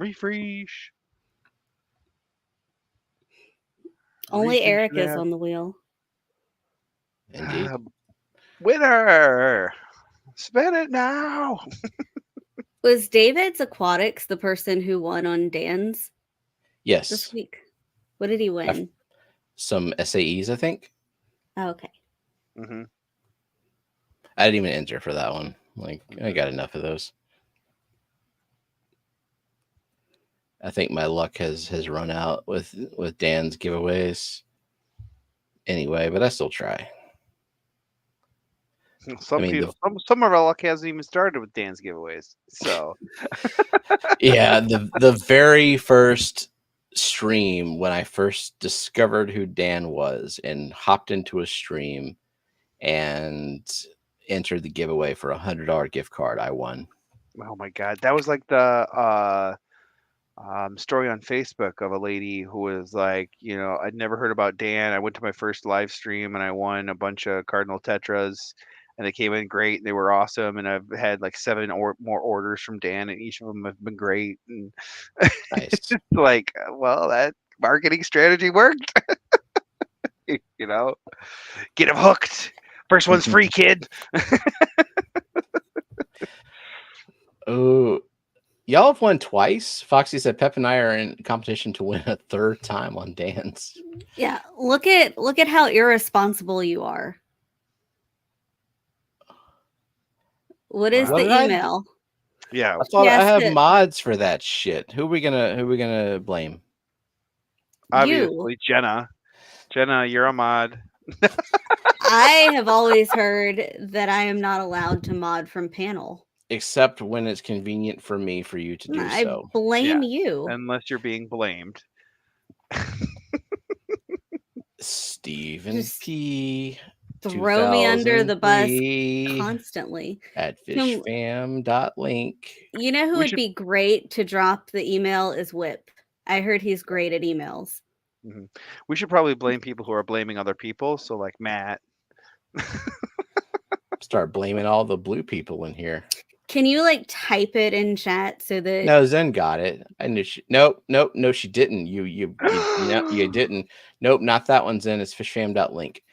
Refresh. Only Eric is on the wheel. Indeed. Winner. Spin it now. Was David's Aquatics the person who won on Dan's Yes. this week? What did he win? Some SAEs, I think. Oh, okay. Mm-hmm. I didn't even enter for that one. Like, I got enough of those. I think my luck has run out with Dan's giveaways. Anyway, but I still try. Some of our luck hasn't even started with Dan's giveaways. So yeah, the very first stream when I first discovered who Dan was and hopped into a stream and entered the giveaway for $100 gift card, I won. Oh my god, that was like the story on Facebook of a lady who was like, I'd never heard about Dan. I went to my first live stream and I won a bunch of Cardinal Tetras, and they came in great. And they were awesome, and I've had like 7 or more orders from Dan, and each of them have been great. And Nice. like, well, that marketing strategy worked. Get him hooked. First one's free, kid. Oh, y'all have won twice. Foxy said Pep and I are in competition to win a 3rd time on Dan's. Yeah, look at how irresponsible you are. What is the email? Yeah, I thought I have mods for that shit. Who are we gonna blame? Obviously, Jenna. Jenna, you're a mod. I have always heard that I am not allowed to mod from panel. Except when it's convenient for me for you to do so. I blame you. Unless you're being blamed. Stephen P. Throw me under the bus constantly. At fishfam.link. You know who would be great to drop the email is Whip. I heard he's great at emails. Mm-hmm. We should probably blame people who are blaming other people. So like Matt. Start blaming all the blue people in here. Can you like type it in chat so that No, Zen got it. I knew she no, she didn't. You didn't. Nope, not that one, Zen. It's fishfam.link.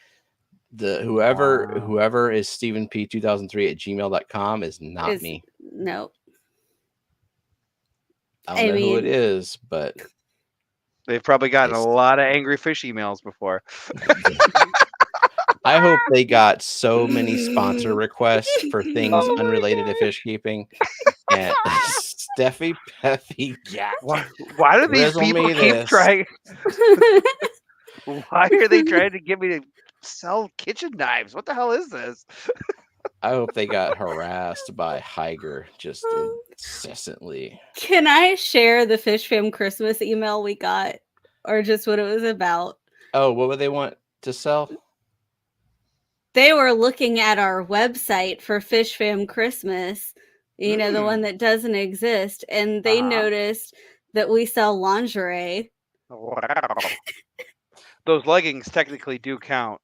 The whoever is Stephen P 2003 at gmail.com is not me. Nope. I don't know who it is, but they've probably gotten a lot of angry fish emails before. I hope they got so many sponsor requests for things unrelated to fish keeping. And Steffi Peffy, yeah. Why do these people keep trying? Why are they trying to get me to sell kitchen knives? What the hell is this? I hope they got harassed by Higer just incessantly. Can I share the Fish Fam Christmas email we got, or just what it was about? Oh, what would they want to sell? They were looking at our website for Fish Fam Christmas, the one that doesn't exist, and they noticed that we sell lingerie. Wow. Those leggings technically do count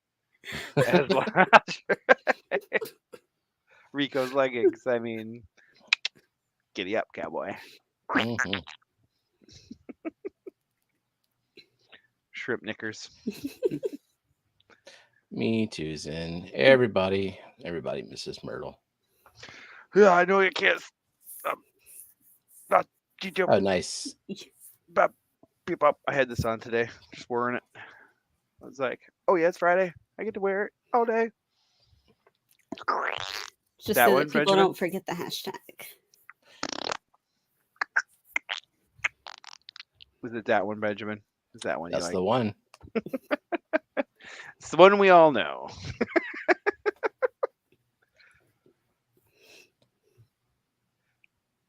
as lingerie. Rico's leggings. I mean, giddy up, cowboy. Mm-hmm. Shrimp knickers. Me too, Zen. Everybody misses Myrtle. Yeah, I know you can't. Oh, nice. I had this on today, just wearing it. I was like, oh yeah, it's Friday. I get to wear it all day. Just that so that people don't forget the hashtag. Was it that one, Benjamin? Is that one? That's the one. It's the one we all know.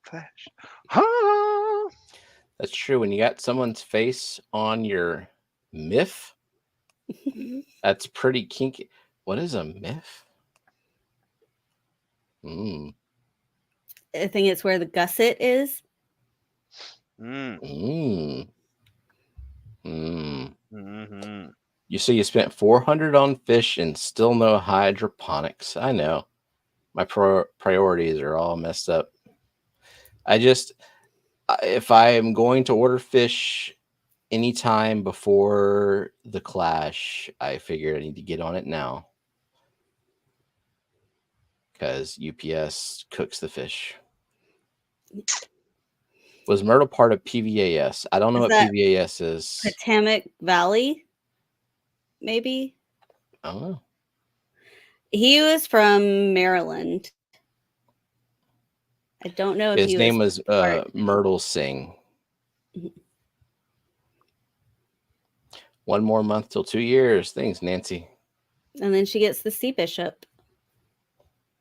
Flash. Huh? That's true. When you got someone's face on your miff, that's pretty kinky. What is a miff? I think it's where the gusset is. Mm-hmm. You say you spent $400 on fish and still no hydroponics. I know. My priorities are all messed up. if I am going to order fish anytime before the clash, I figure I need to get on it now because UPS cooks the fish. Was Myrtle part of PVAS? I don't know what PVAS is. Potomac Valley, maybe? I don't know. He was from Maryland. I don't know if his name was Myrtle Singh. Mm-hmm. 1 more month till 2 years. Thanks, Nancy. And then she gets the Sea Bishop.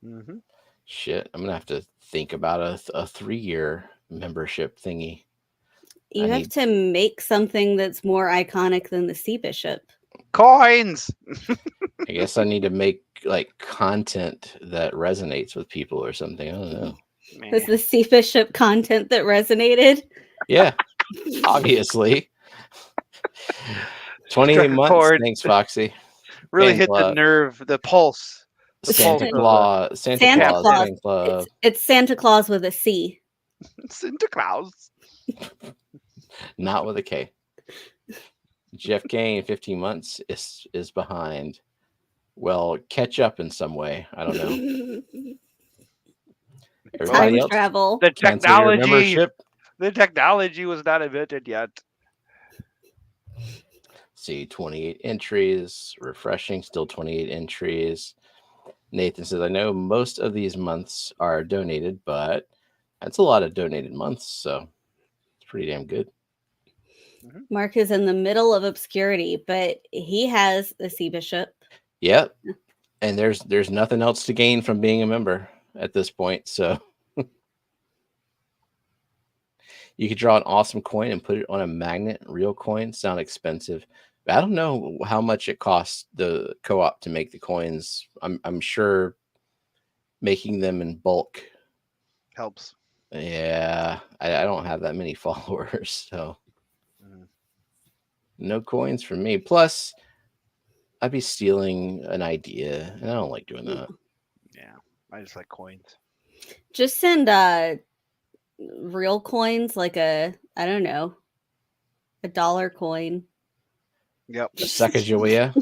Mm-hmm. Shit, I'm gonna have to think about a 3-year membership thingy. You have to make something that's more iconic than the Sea Bishop. Coins. I guess I need to make like content that resonates with people or something. I don't know. Was the Sea Bishop content that resonated? Yeah, obviously. 28 months. Chord. Thanks, Foxy. Really hit the nerve, the pulse. Santa Claus. Santa Claus. It's Santa Claus with a C. Santa Claus. Not with a K. Jeff Kane, 15 months is behind. Well, catch up in some way. I don't know. Everybody else, travel. The technology was not invented yet. See, 28 entries. Refreshing, still 28 entries. Nathan says, I know most of these months are donated, but that's a lot of donated months, so it's pretty damn good. Mark is in the middle of obscurity, but he has the Sea Bishop. Yep. And there's nothing else to gain from being a member at this point, so you could draw an awesome coin and put it on a magnet. Real coins sound expensive. I don't know how much it costs the co-op to make the coins. I'm sure making them in bulk helps. Yeah, I don't have that many followers, so no coins for me. Plus, I'd be stealing an idea, and I don't like doing that. Yeah, I just like coins. Just send real coins, like I don't know, $1 coin. Yep. A Sacagawea.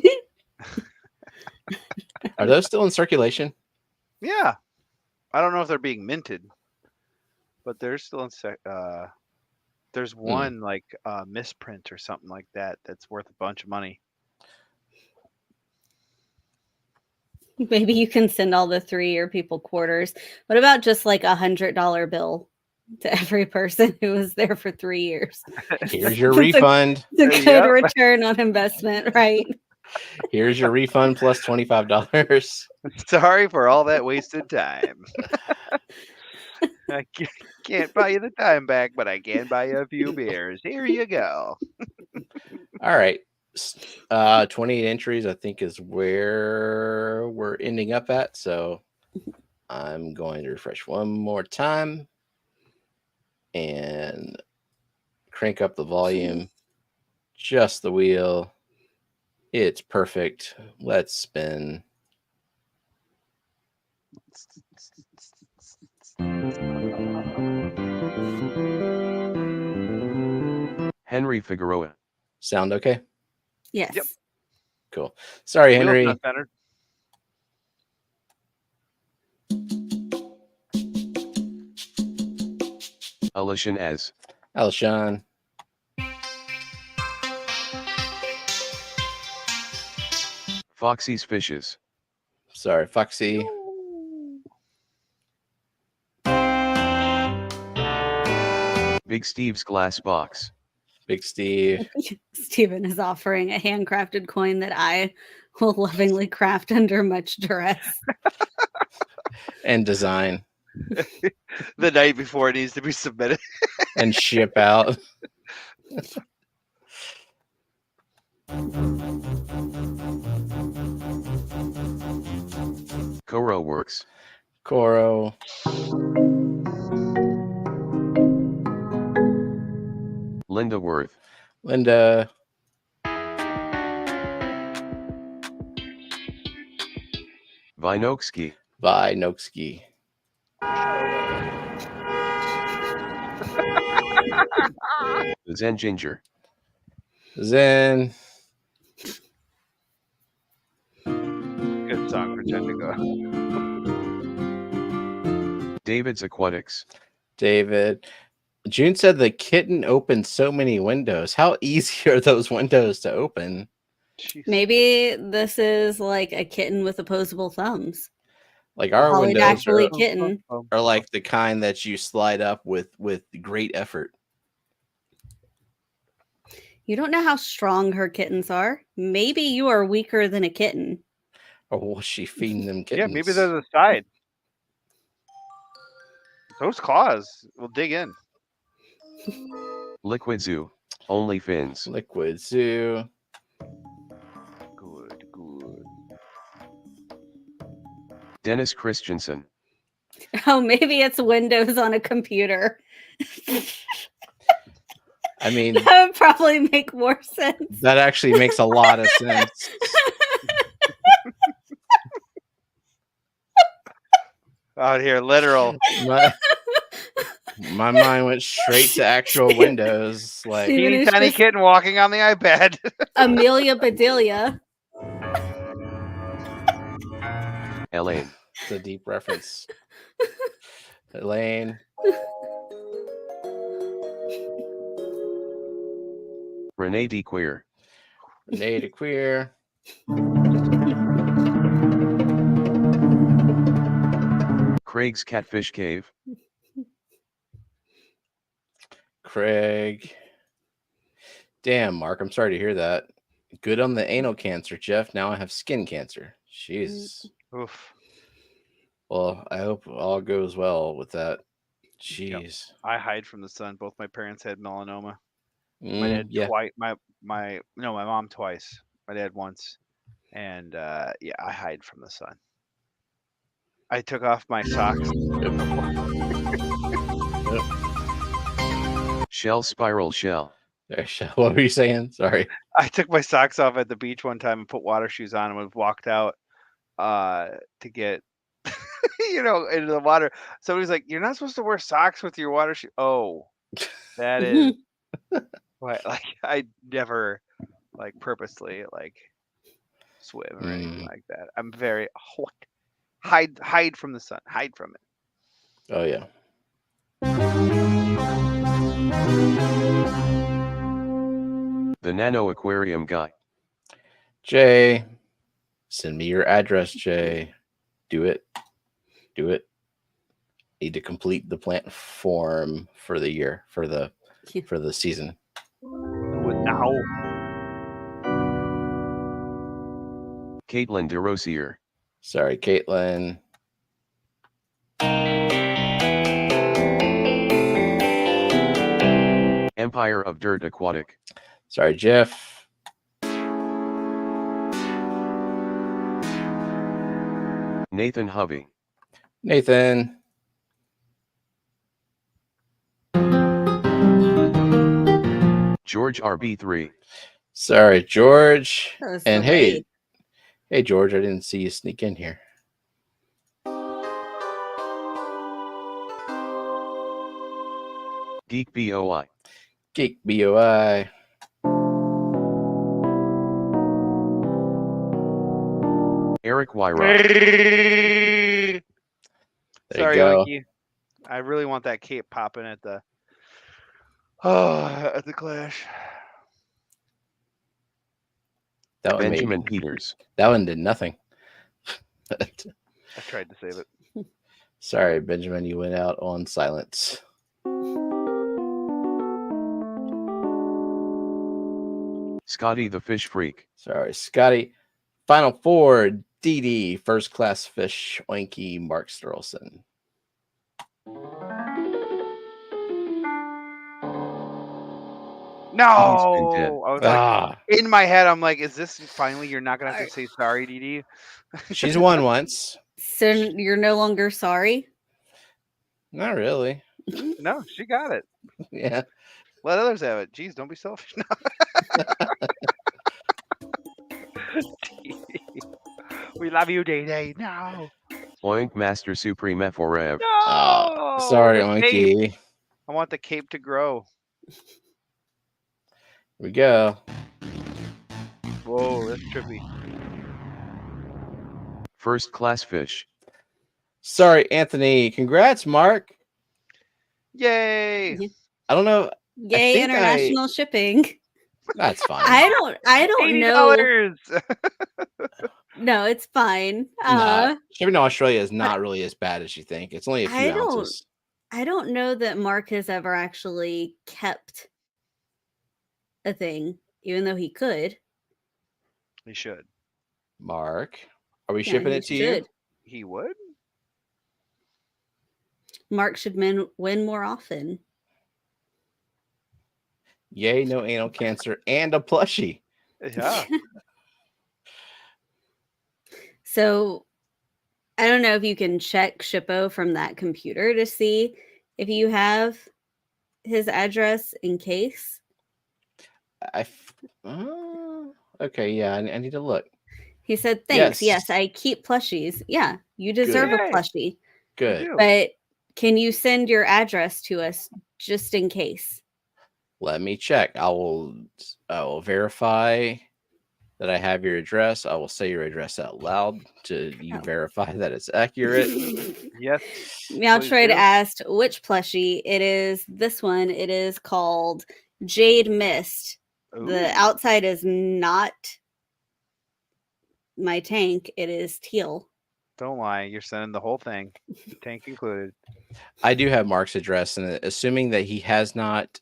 Are those still in circulation? Yeah. I don't know if they're being minted, but they're still in there's one like misprint or something like that that's worth a bunch of money. Maybe you can send all the 3-year people quarters. What about just like $100 bill to every person who was there for 3 years? Here's your refund. It's a good return on investment, right? Here's your refund plus $25. Sorry for all that wasted time. I can't buy you the time back, but I can buy you a few beers. Here you go. All right. 28 entries, I think, is where we're ending up at. So I'm going to refresh one more time and crank up the volume. Just the wheel. It's perfect. Let's spin. Henry Figueroa. Sound okay? Yes. Yep. Cool. Sorry, Henry. Alishan as. Alishan. Foxy's Fishes. Sorry, Foxy. Big Steve's Glass Box. Big Steve. Steven is offering a handcrafted coin that I will lovingly craft under much duress. And design. The night before it needs to be submitted. And ship out. Coro Works. Coro. Linda Worth. Linda. Vinokski. The Zen Ginger. Zen. Good song for Jen to go. David's Aquatics. David. June said the kitten opened so many windows. How easy are those windows to open? Jeez. Maybe this is like a kitten with opposable thumbs. Like our windows Polydactyly kitten. are like the kind that you slide up with great effort. You don't know how strong her kittens are. Maybe you are weaker than a kitten. Or was she feeding them kittens? Yeah, maybe they're the side. Those claws will dig in. Liquid Zoo. Only fins. Liquid Zoo. Good, good. Dennis Christensen. Oh, maybe it's Windows on a computer. I mean, that would probably make more sense. That actually makes a lot of sense. Out here, literal. My mind went straight to actual Windows. Like Teeny tiny kitten walking on the iPad. Amelia Bedelia. Elaine. It's a deep reference. Elaine. Renee D. Queer. Renee D. Queer. Craig's Catfish Cave. Craig. Damn, Mark, I'm sorry to hear that. Good on the anal cancer, Jeff. Now I have skin cancer. Jesus. Oof. Well, I hope all goes well with that. Jeez. Yep. I hide from the sun. Both my parents had melanoma. My dad twice. My mom twice. My dad once. And yeah, I hide from the sun. I took off my socks. Shell Spiral Shell. What were you saying? Sorry. I took my socks off at the beach one time and put water shoes on and walked out to get into the water. Somebody's like, "You're not supposed to wear socks with your water shoes." Oh, that is why. Like, I never purposely swim or anything like that. I'm very hide from the sun. Hide from it. Oh yeah. The Nano Aquarium guy. Jay, send me your address, Jay. Do it. Need to complete the plant form for the year, for the season. Do it now. Caitlin DeRosier. Sorry, Caitlin. Empire of Dirt Aquatic. Sorry, Jeff. Nathan Hovey. Nathan. George RB3. Sorry, George. And so hey, George, I didn't see you sneak in here. Geek BOI. Geek BOI. Eric Wyrock. Sorry, Oinky. I really want that cape popping at the Clash. That one Benjamin Peters. That one did nothing. I tried to save it. Sorry, Benjamin, you went out on silence. Scotty the Fish Freak. Sorry, Scotty. Final four, DD, First Class Fish, Oinky, Mark Sterlson. No, I was like, in my head, I'm like, is this finally you're not going to have to say sorry, DD? She's won once. So you're no longer sorry? Not really. No, she got it. Yeah. Let others have it. Jeez, don't be selfish. No. We love you, Day. No. Oink Master Supreme forever. No. Sorry, Oinky. I want the cape to grow. we go. Whoa, that's trippy. First class fish. Sorry, Anthony. Congrats, Mark. Yay! I don't know. Yay, international shipping. That's fine. I don't know. $80. No, it's fine. Shipping to Australia is not really as bad as you think. It's only a few ounces. I don't know that Mark has ever actually kept a thing, even though he could. He should. Mark, are we shipping it to should. you? He would? Mark should win more often. Yay, no anal cancer and a plushie. Yeah. So I don't know if you can check Shippo from that computer to see if you have his address in case. Okay, yeah, I need to look. He said, thanks. Yes, I keep plushies. Yeah, you deserve a plushie. Good. But can you send your address to us just in case? Let me check. I will verify that I have your address. I will say your address out loud to you verify that it's accurate. Yes. Meow Troid asked which plushie. It is this one. It is called Jade Mist. Ooh. The outside is not my tank. It is teal. Don't lie. You're sending the whole thing, tank included. I do have Mark's address, and assuming that he has not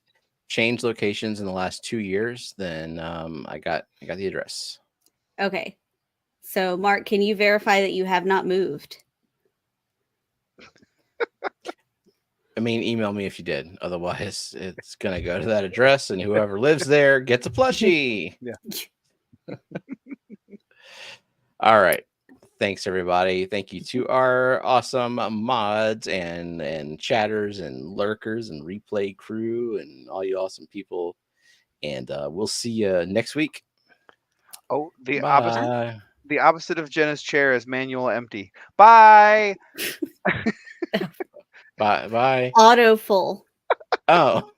changed locations in the last 2 years, then I got the address. Okay. So Mark, can you verify that you have not moved? I mean, email me if you did. Otherwise, it's gonna go to that address, and whoever lives there gets a plushie. Yeah. All right. Thanks, everybody. Thank you to our awesome mods and chatters and lurkers and replay crew and all you awesome people. And we'll see you next week. Oh, the Bye. opposite of Jenna's chair is manual empty. Bye. Bye. Auto full. Oh.